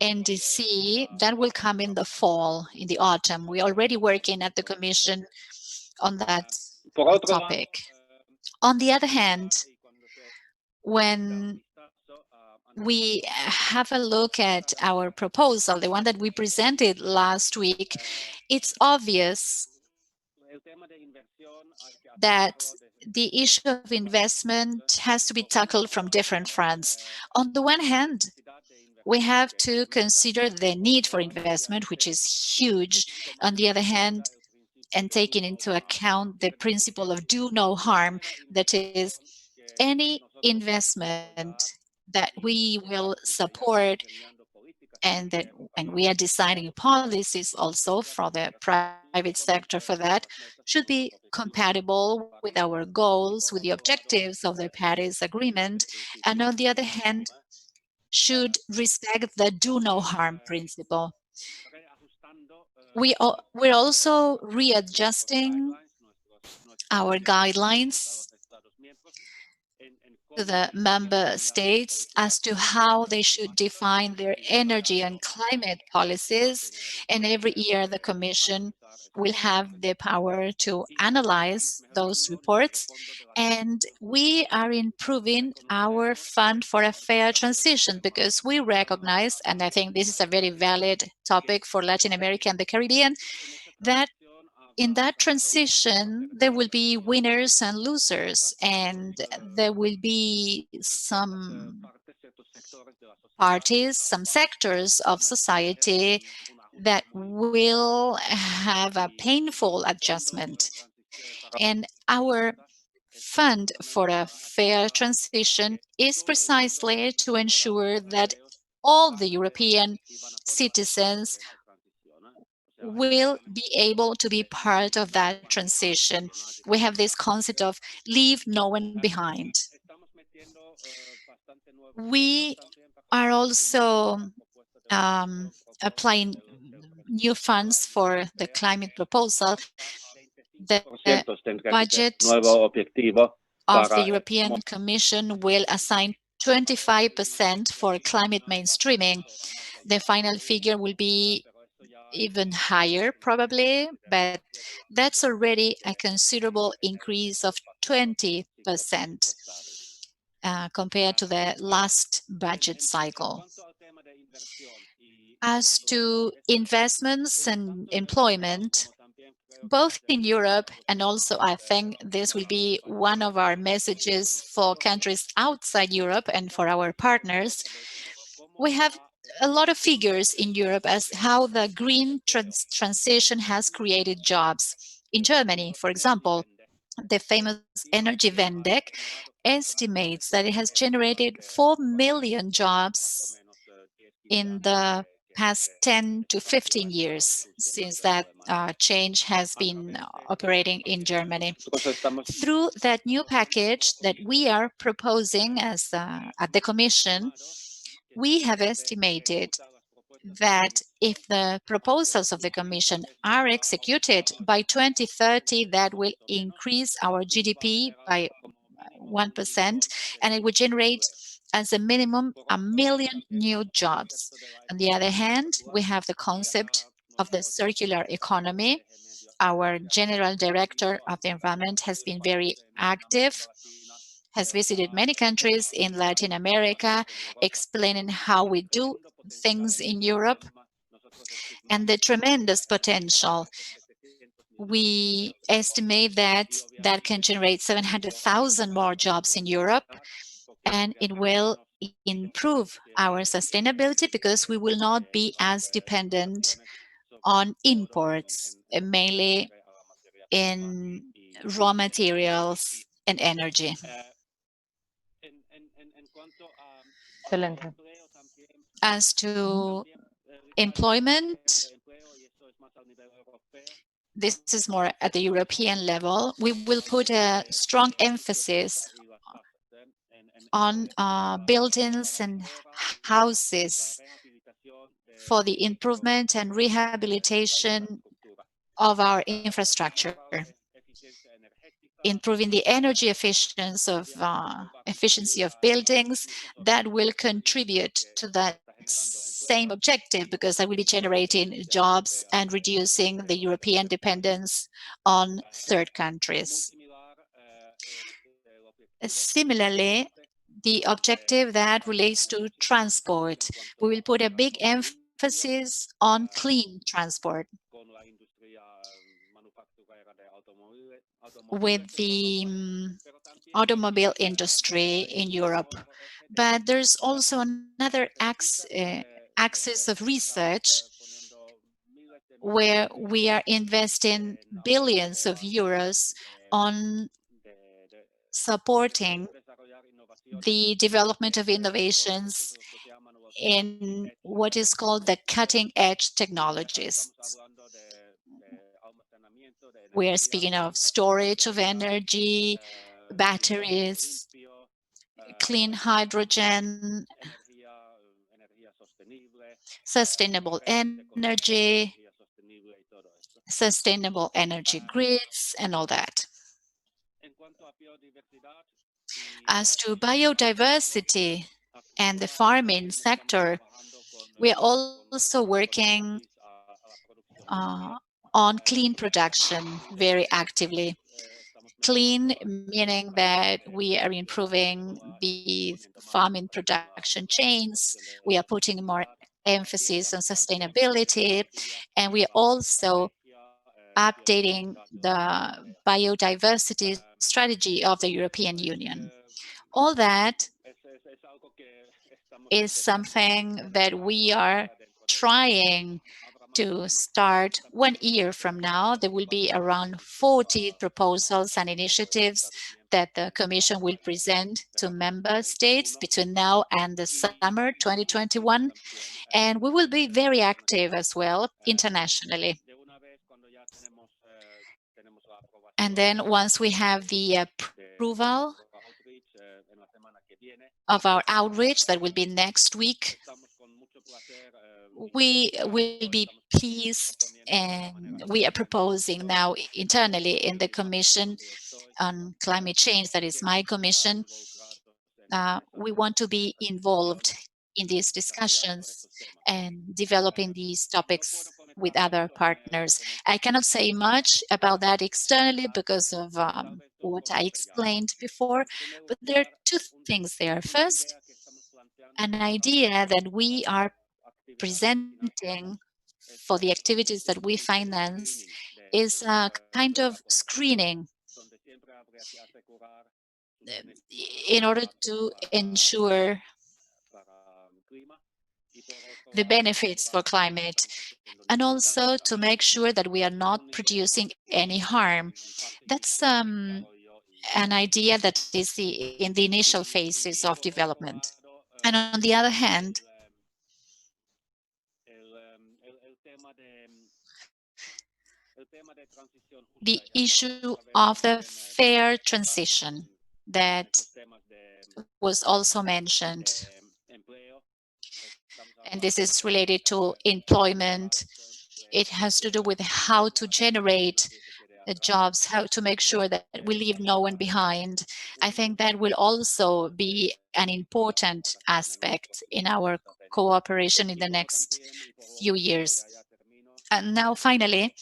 NDC, that will come in the fall, in the autumn. We're already working at the Commission on that topic. On the other hand, when we have a look at our proposal, the one that we presented last week, it's obvious that the issue of investment has to be tackled from different fronts. On the one hand, we have to consider the need for investment, which is huge. On the other hand, and taking into account the principle of do no harm, that is, any investment that we will support and we are designing policies also for the private sector for that, should be compatible with our goals, with the objectives of the Paris Agreement, and on the other hand, should respect the do no harm principle. We're also readjusting our guidelines to the member states as to how they should define their energy and climate policies. And every year the Commission will have the power to analyze those reports. And we are improving our fund for a fair transition because we recognize, and I think this is a very valid topic for Latin America and the Caribbean, that in that transition, there will be winners and losers, and there will be some parties, some sectors of society that will have a painful adjustment. And our fund for a fair transition is precisely to ensure that all the European citizens will be able to be part of that transition. We have this concept of leave no one behind. We are also applying new funds for the climate proposal. The budget of the European Commission will assign 25% for climate mainstreaming. The final figure will be even higher probably, but that's already a considerable increase of 20% compared to the last budget cycle. As to investments and employment, both in Europe and also I think this will be one of our messages for countries outside Europe and for our partners, we have a lot of figures in Europe as how the green transition has created jobs. In Germany, for example, the famous Energy Vendeck estimates that it has generated 4 million jobs in the past 10 to 15 years since that change has been operating in Germany. Through that new package that we are proposing as at the Commission, we have estimated that if the proposals of the Commission are executed by 2030, that will increase our GDP by 1%, and it would generate as a minimum 1 million new jobs. On the other hand, we have the concept of the circular economy. Our General Director of the Environment has been very active, has visited many countries in Latin America, explaining how we do things in Europe and the tremendous potential. We estimate that that can generate 700,000 more jobs in Europe, and it will improve our sustainability because we will not be as dependent on imports, mainly in raw materials and energy. Excellent. As to employment, this is more at the European level. We will put a strong emphasis on buildings and houses for the improvement and rehabilitation of our infrastructure, improving the energy efficiency of buildings. That will contribute to that same objective because that will be generating jobs and reducing the European dependence on third countries. Similarly, the objective that relates to transport, we will put a big emphasis on clean transport with the automobile industry in Europe. But there's also another axis of research where we are investing billions of euros on supporting the development of innovations in what is called the cutting-edge technologies. We are speaking of storage of energy, batteries, clean hydrogen, sustainable energy, sustainable energy grids, and all that. As to biodiversity and the farming sector, we are also working on clean production very actively. Clean meaning that we are improving the farming production chains, we are putting more emphasis on sustainability, and we are also updating the biodiversity strategy of the European Union. All that is something that we are trying to start 1 year from now. There will be around 40 proposals and initiatives that the Commission will present to member states between now and the summer 2021. And we will be very active as well internationally. And then once we have the approval of our outreach, that will be next week, we will be pleased, and we are proposing now internally in the Commission on Climate Change, that is my commission, we want to be involved in these discussions and developing these topics with other partners. I cannot say much about that externally because of what I explained before, but there are two things there. First, an idea that we are presenting for the activities that we finance is a kind of screening in order to ensure the benefits for climate, and also to make sure that we are not producing any harm. That's an idea that is in the initial phases of development. And on the other hand, the issue of the fair transition that was also mentioned. And this is related to employment. It has to do with how to generate the jobs, how to make sure that we leave no one behind. I think that will also be an important aspect in our cooperation in the next few years. And now, finally,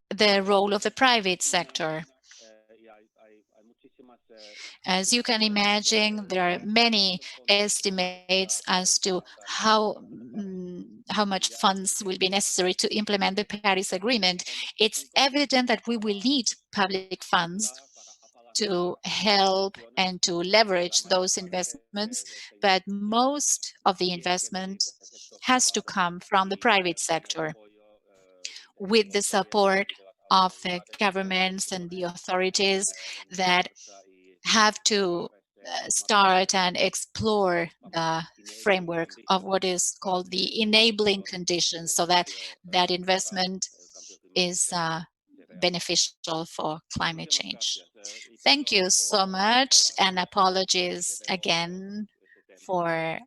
the role of the private sector. As you can imagine, there are many estimates as to how much funds will be necessary to implement the Paris Agreement. It's evident that we will need public funds to help and to leverage those investments, but most of the investment has to come from the private sector with the support of the governments and the authorities that have to start and explore the framework of what is called the enabling conditions, so that that investment is beneficial for climate change. Thank you so much, and apologies again for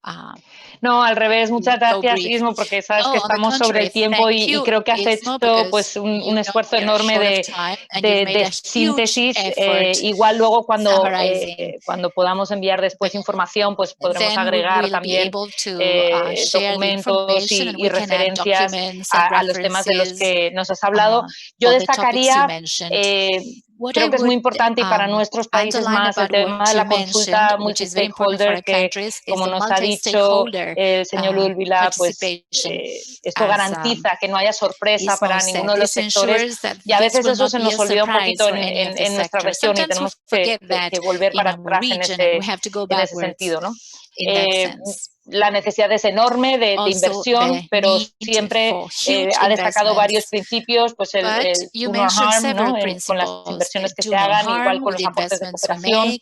no, al revés, muchas gracias, Ismo, porque sabes que estamos sobre el tiempo y creo que has hecho pues un esfuerzo enorme de síntesis. Igual luego cuando podamos enviar después información, pues podremos agregar también documentos y referencias a los temas de los que nos has hablado. Yo destacaría creo que es muy importante y para nuestros países más el tema de la consulta multi-stakeholder, que como nos ha dicho el señor Ulvila, pues esto garantiza que no haya sorpresa para ninguno de los sectores, y a veces eso se nos olvida un poquito en nuestra región y tenemos que volver para atrás en ese sentido, ¿no? La necesidad es enorme de inversión, pero siempre ha destacado varios principios, pues el do no harm, ¿no? Con las inversiones que se hagan, igual con los aportes de cooperación.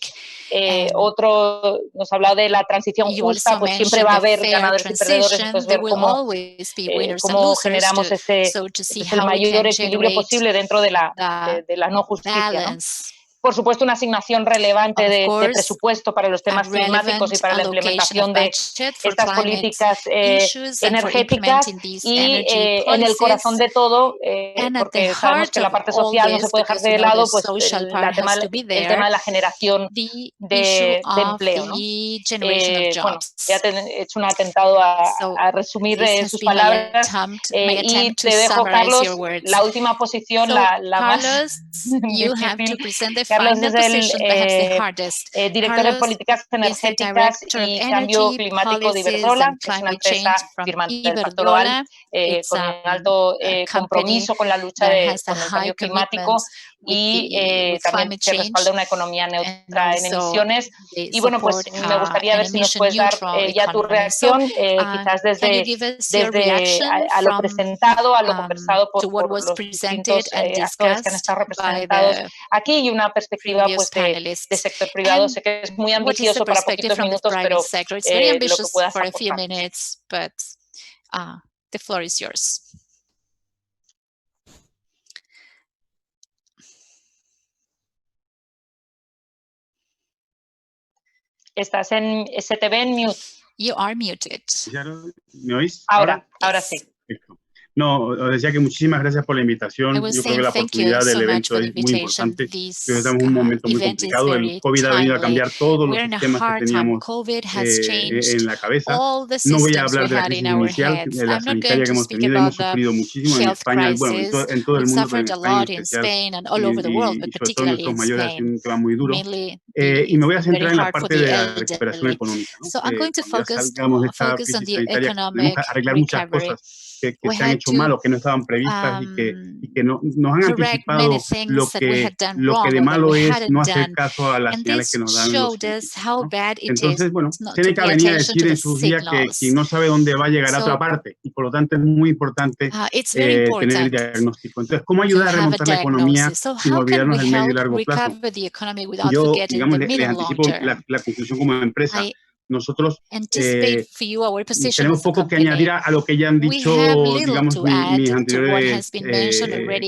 Otro nos ha hablado de la transición justa, pues siempre va a haber ganadores y perdedores, entonces ver cómo generamos ese el mayor equilibrio posible dentro de la no justicia, ¿no? Por supuesto, una asignación relevante de presupuesto para los temas climáticos y para la implementación de estas políticas energéticas, y en el corazón de todo, porque sabemos que la parte social no se puede dejar de lado, pues el tema de la generación de empleo, ¿no? Bueno, ya te he hecho un atentado a resumir sus palabras, y te dejo, Carlos, la última posición, la más difícil. Carlos es el director de políticas energéticas y cambio climático de Iberdrola, que es una empresa firmante del Pacto Global con un alto compromiso con la lucha con el cambio climático y también que respalda una economía neutra en emisiones. Y bueno, pues me gustaría ver si nos puedes dar ya tu reacción, quizás desde a lo presentado, a lo conversado por los distintos actores que han estado representados aquí, y una perspectiva pues de sector privado. Sé que es muy ambicioso para poquitos minutos, pero lo que puedas aportar. The floor is yours. Se te ve en mute. You are muted. ¿Me oís? Ahora sí. No, decía que muchísimas gracias por la invitación. Yo creo que la oportunidad del evento es muy importante. Estamos en un momento muy complicado. El COVID ha venido a cambiar todos los sistemas que teníamos en la cabeza. No voy a hablar de la crisis inicial, de la sanitaria que hemos tenido. Hemos sufrido muchísimo en España, bueno, en todo el mundo, pero en España en especial, y sobre todo nuestros mayores ha sido un tema muy duro. Y me voy a centrar en la parte de la recuperación económica, ¿no? Cuando ya salgamos de esta crisis sanitaria, tenemos que arreglar muchas cosas que se han hecho mal o que no estaban previstas y que nos han anticipado lo que de malo es no hacer caso a las señales que nos dan los científicos, ¿no? Entonces, bueno, Seneca venía a decir en sus días que quien no sabe dónde va a llegar a otra parte, y por lo tanto es muy importante tener el diagnóstico. Entonces, ¿cómo ayudar a remontar la economía sin olvidarnos del medio y largo plazo? Yo, digamos, les anticipo la conclusión como empresa. Nosotros tenemos poco que añadir a lo que ya han dicho, digamos, mis anteriores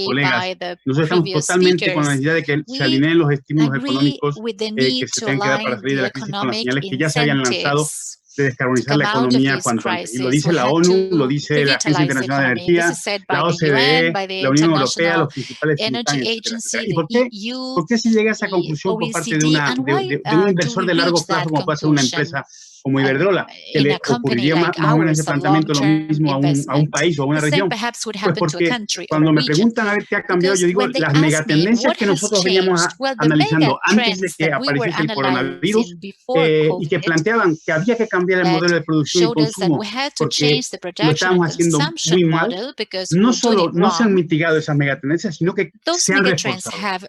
colegas. Nosotros estamos totalmente con la necesidad de que se alineen los estímulos económicos que se tengan que dar para salir de la crisis con las señales que ya se habían lanzado de descarbonizar la economía cuanto antes. Y lo dice la ONU, lo dice la Agencia Internacional de Energía, la OCDE, la Unión Europea, los principales etcétera. ¿Y por qué se llega a esa conclusión por parte de un inversor de largo plazo como puede ser una empresa como Iberdrola, que le ocurriría más o menos ese planteamiento lo mismo a un país o a una región? Pues porque cuando me preguntan a ver qué ha cambiado, yo digo, las megatendencias que nosotros veníamos analizando antes de que apareciese el coronavirus y que planteaban que había que cambiar el modelo de producción y consumo porque lo estábamos haciendo muy mal, no solo no se han mitigado esas megatendencias, sino que se han reforzado.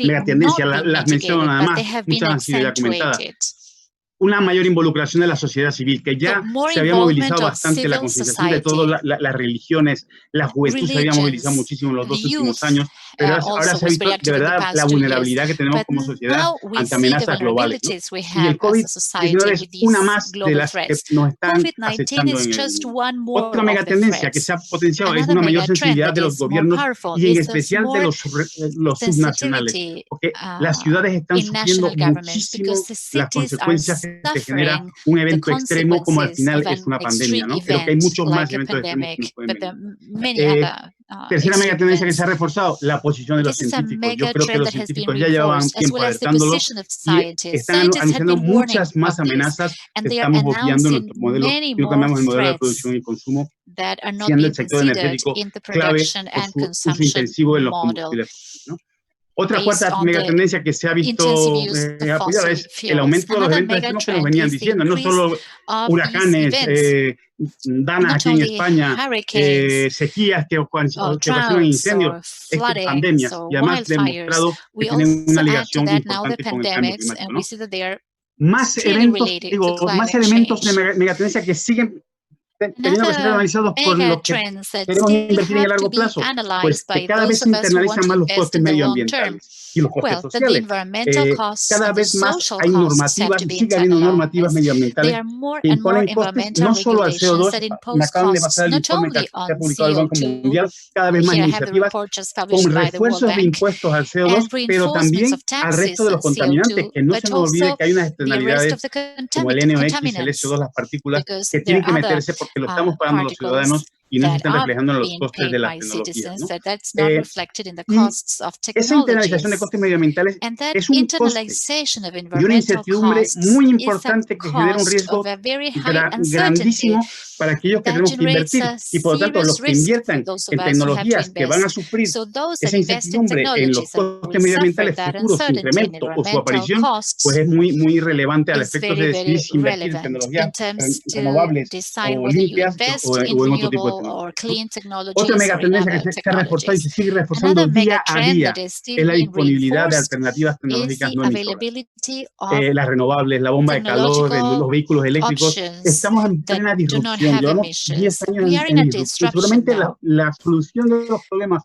Megatendencias, las menciono nada más, muchas han sido ya comentadas. Una mayor involucración de la sociedad civil, que ya se había movilizado bastante la concienciación de todas las religiones, la juventud se había movilizado muchísimo en los 2 últimos años, pero ahora se ha visto de verdad la vulnerabilidad que tenemos como sociedad ante amenazas globales, ¿no? Y el COVID-19 es una más de las que nos están acechando en el mundo. Otra megatendencia que se ha potenciado es una mayor sensibilidad de los gobiernos y en especial de los subnacionales, porque las ciudades están sufriendo muchísimo las consecuencias que genera un evento extremo como al final es una pandemia, ¿no? Pero que hay muchos más eventos extremos que nos pueden venir. Tercera megatendencia que se ha reforzado, la posición de los científicos. Yo creo que los científicos ya llevaban tiempo alertándolo y están anunciando muchas más amenazas que estamos obviando en nuestro modelo si no cambiamos el modelo de producción y consumo, siendo el sector energético clave por su uso intensivo en los combustibles fósiles, ¿no? Otra cuarta megatendencia que se ha visto apoyada es el aumento de los eventos extremos que nos venían diciendo, no solo huracanes, danas aquí en España, sequías que ocasionan incendios, pandemias, y además demostrado que tienen una ligación importante con el cambio climático, ¿no? Más elementos de megatendencia que siguen teniendo que ser analizados por los que queremos invertir en el largo plazo, pues que cada vez se internalizan más los costes medioambientales y los costes sociales. Cada vez más hay normativas, y sigue habiendo normativas medioambientales que imponen costes no solo al CO2, me acaban de pasar el informe que ha publicado el Banco Mundial, cada vez más iniciativas con refuerzos de impuestos al CO2, pero también al resto de los contaminantes, que no se nos olvide que hay unas externalidades como el NOx, el SO2, las partículas, que tienen que meterse porque lo estamos pagando los ciudadanos y no se están reflejando en los costes de las tecnologías, ¿no? Esa internalización de costes medioambientales es un coste y una incertidumbre muy importante que genera un riesgo grandísimo para aquellos que tenemos que invertir y por lo tanto los que inviertan en tecnologías que van a sufrir esa incertidumbre en los costes medioambientales futuros, su incremento o su aparición, pues es muy relevante al efecto de decidir si invertir en tecnologías renovables o limpias o en otro tipo de tecnologías. Otra megatendencia que se ha reforzado y se sigue reforzando día a día es la disponibilidad de alternativas tecnológicas no emisoras. Las renovables, la bomba de calor, los vehículos eléctricos. Estamos en plena disrupción. Llevamos 10 años en disrupción. Seguramente la solución de los problemas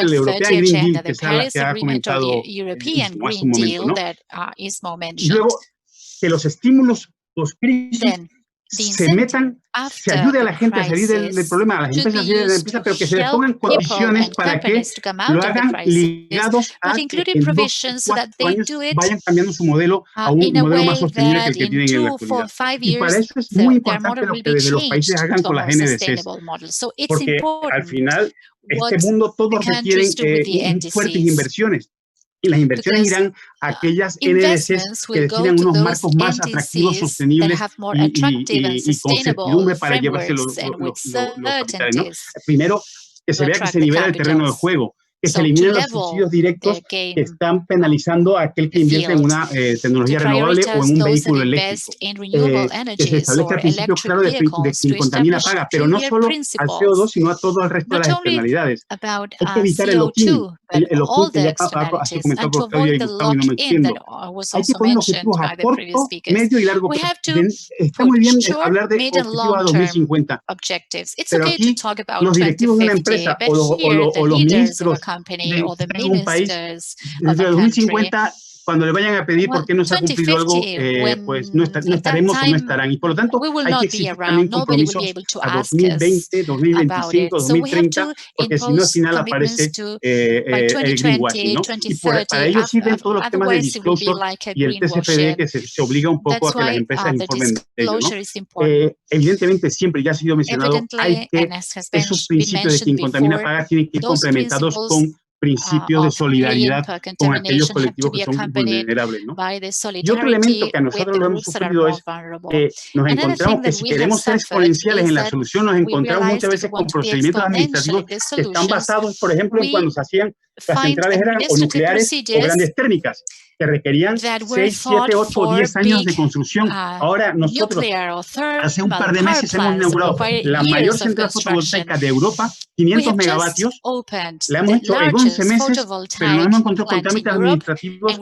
caso del European 2030 Green Deal, agenda, que the Paris se ha Agreement or comentado the European hace un Green momento, Deal ¿no? that is more Y mentioned. luego que los estímulos post-crisis Then the se incentive metan, se after ayude a the la gente a salir del crisis problema, a las should empresas a be salir de la used empresa, to pero que se les help pongan people condiciones and para que companies to come lo out of the hagan crisis, ligados but a que including en 2 o provisions so 4 that they años do it vayan cambiando su modelo a un in a modelo más way sostenible que that el que in tienen en la 2, 4, actualidad. 5 Y para years eso es muy their importante model lo will que be desde los países changed hagan to a con las more NDCs, sustainable model. So it's porque al important final what este mundo the todos requieren countries do with the fuertes NDCs, inversiones. Y las inversiones because irán a aquellas NDCs investments que will go decidan to unos those marcos más atractivos, NDCs that sostenibles have more attractive and y con sustainable certidumbre para llevarse frameworks and with los capitales, ¿no? certainties Primero, que to se vea que attract se the nivela el terreno de capitals. juego, que se eliminen los subsidios directos que están penalizando a aquel que invierte en una tecnología renovable o en un vehículo eléctrico. Que se establezca el principio claro de quien contamina paga, pero no solo al CO2, sino a todo el resto de las externalidades. Hay que evitar el lock-in, que ya ha sido comentado por Claudia y Gustavo y no me entiendo. Hay que poner objetivos a corto, medio y largo plazo. Está muy bien hablar de objetivos a 2050, pero aquí los directivos de una empresa o los ministros de un país, desde 2050, cuando le vayan a pedir por qué no se ha cumplido algo, pues no estaremos o no estarán. Y por lo tanto, hay que exigir también compromisos a 2020, 2025, 2030, porque si no, al final aparece el greenwashing, ¿no? Y para ello sirven todos los temas de disclosure y el TCFD, que se obliga un poco a que las empresas informen de ello, ¿no? Evidentemente, siempre ya ha sido mencionado, hay que esos principios de quien contamina paga tienen que ir complementados con principios de solidaridad con aquellos colectivos que son vulnerables, ¿no? Y otro elemento que a nosotros lo hemos sufrido es que nos encontramos que si queremos ser exponenciales en la solución, nos encontramos muchas veces con procedimientos administrativos que están basados, por ejemplo, en cuando se hacían las centrales eran o nucleares o grandes térmicas, que requerían 6, 7, 8 o 10 años de construcción. Ahora nosotros, hace un par de meses, hemos inaugurado la mayor central fotovoltaica de Europa, 500 megavatios, la hemos hecho en 11 meses, pero nos hemos encontrado con trámites administrativos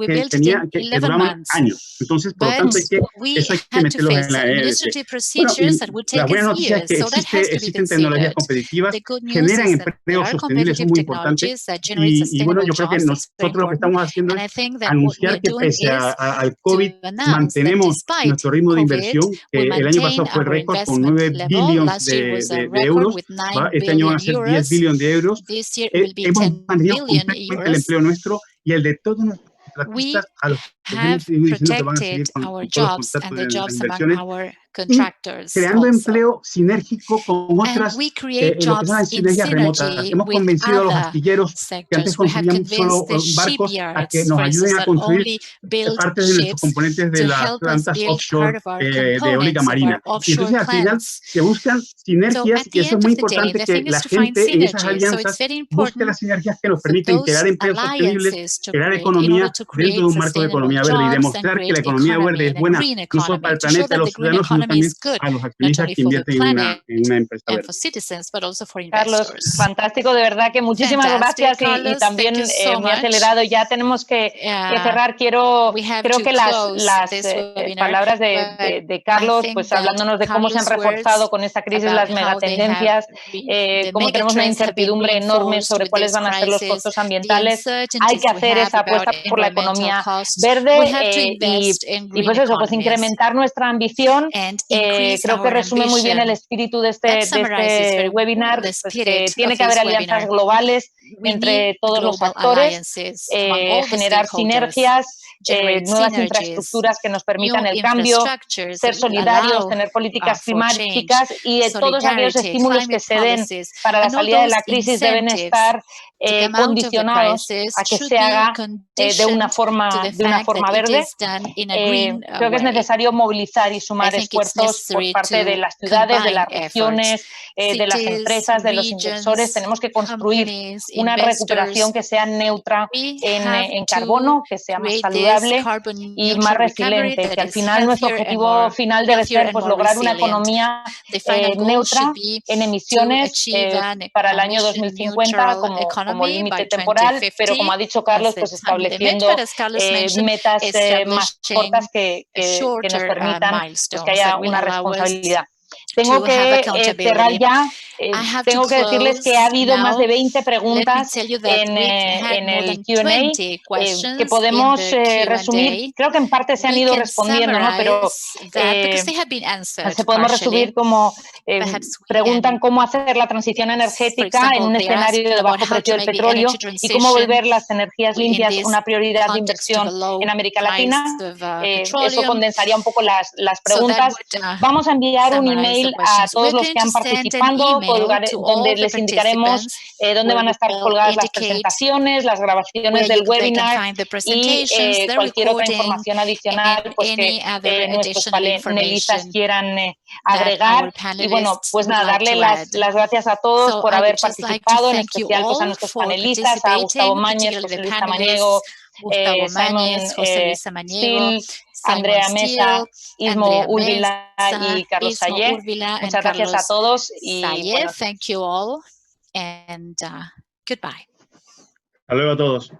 que duraban años. Entonces, por lo tanto, eso hay que meterlo en la ELC. Bueno, la buena noticia es que existen tecnologías competitivas, generan empleos sostenibles, es muy importante. Y bueno, yo creo que nosotros lo que estamos haciendo es anunciar que pese al COVID mantenemos nuestro ritmo de inversión, que el año pasado fue récord con 9 billones de euros, este año van a ser 10 billones de euros. Hemos mantenido completamente el empleo nuestro y el de todos nuestros contratistas a los que hemos diciendo que van a seguir con todos los contratos de las inversiones, creando empleo sinérgico con otras, lo que son las sinergias remotas. Hemos convencido a los astilleros que antes construían solo barcos a que nos ayuden a construir partes de nuestros componentes de las plantas offshore de eólica marina. Y entonces al final se buscan sinergias y eso es muy importante que la gente en esas alianzas busque las sinergias que nos permiten crear empleos sostenibles, crear economía dentro de un marco de economía verde y demostrar que la economía verde es buena no solo para el planeta, a los ciudadanos, sino también a los accionistas que invierten en una empresa verde. Carlos, fantástico, de verdad que muchísimas gracias y también muy acelerado. Ya tenemos que cerrar. Creo que las palabras de Carlos, pues hablándonos de cómo se han reforzado con esta crisis las megatendencias, cómo tenemos una incertidumbre enorme sobre cuáles van a ser los costos ambientales. Hay que hacer esa apuesta por la economía verde y pues eso, pues incrementar nuestra ambición. Creo que resume muy bien el espíritu de este webinar, pues que tiene que haber alianzas globales entre todos los actores, generar sinergias, nuevas infraestructuras que nos permitan el cambio, ser solidarios, tener políticas climáticas y todos aquellos estímulos que se den para la salida de la crisis deben estar condicionados a que se haga de una forma verde. Creo que es necesario movilizar y sumar esfuerzos por parte de las ciudades, de las regiones, de las empresas, de los inversores. Tenemos que construir una recuperación que sea neutra en carbono, que sea más saludable y más resiliente, que al final nuestro objetivo final debe ser pues lograr una economía neutra en emisiones para el año 2050 como límite temporal, pero como ha dicho Carlos, pues estableciendo metas más cortas que nos permitan pues, que haya una responsabilidad. Tengo que cerrar ya. Tengo que decirles que ha habido más de 20 preguntas en el Q&A que podemos resumir. Creo que en parte se han ido respondiendo, ¿no? Pero se podemos resumir como preguntan cómo hacer la transición energética en un escenario de bajo precio del petróleo y cómo volver las energías limpias una prioridad de inversión en América Latina. Eso condensaría un poco las preguntas. Vamos a enviar un email a todos los que han participado donde les indicaremos dónde van a estar colgadas las presentaciones, las grabaciones del webinar y cualquier otra información adicional pues, que nuestros panelistas quieran agregar. Y bueno, pues nada, darle las gracias a todos por haber participado, en especial pues, a nuestros panelistas, a Gustavo Mañez, José Luis Samaniego, Simon Steele, Andrea Mesa, Ismo Úrbila y Carlos Sayé. Muchas gracias a todos y bueno. Thank you all and goodbye. Hasta luego a todos.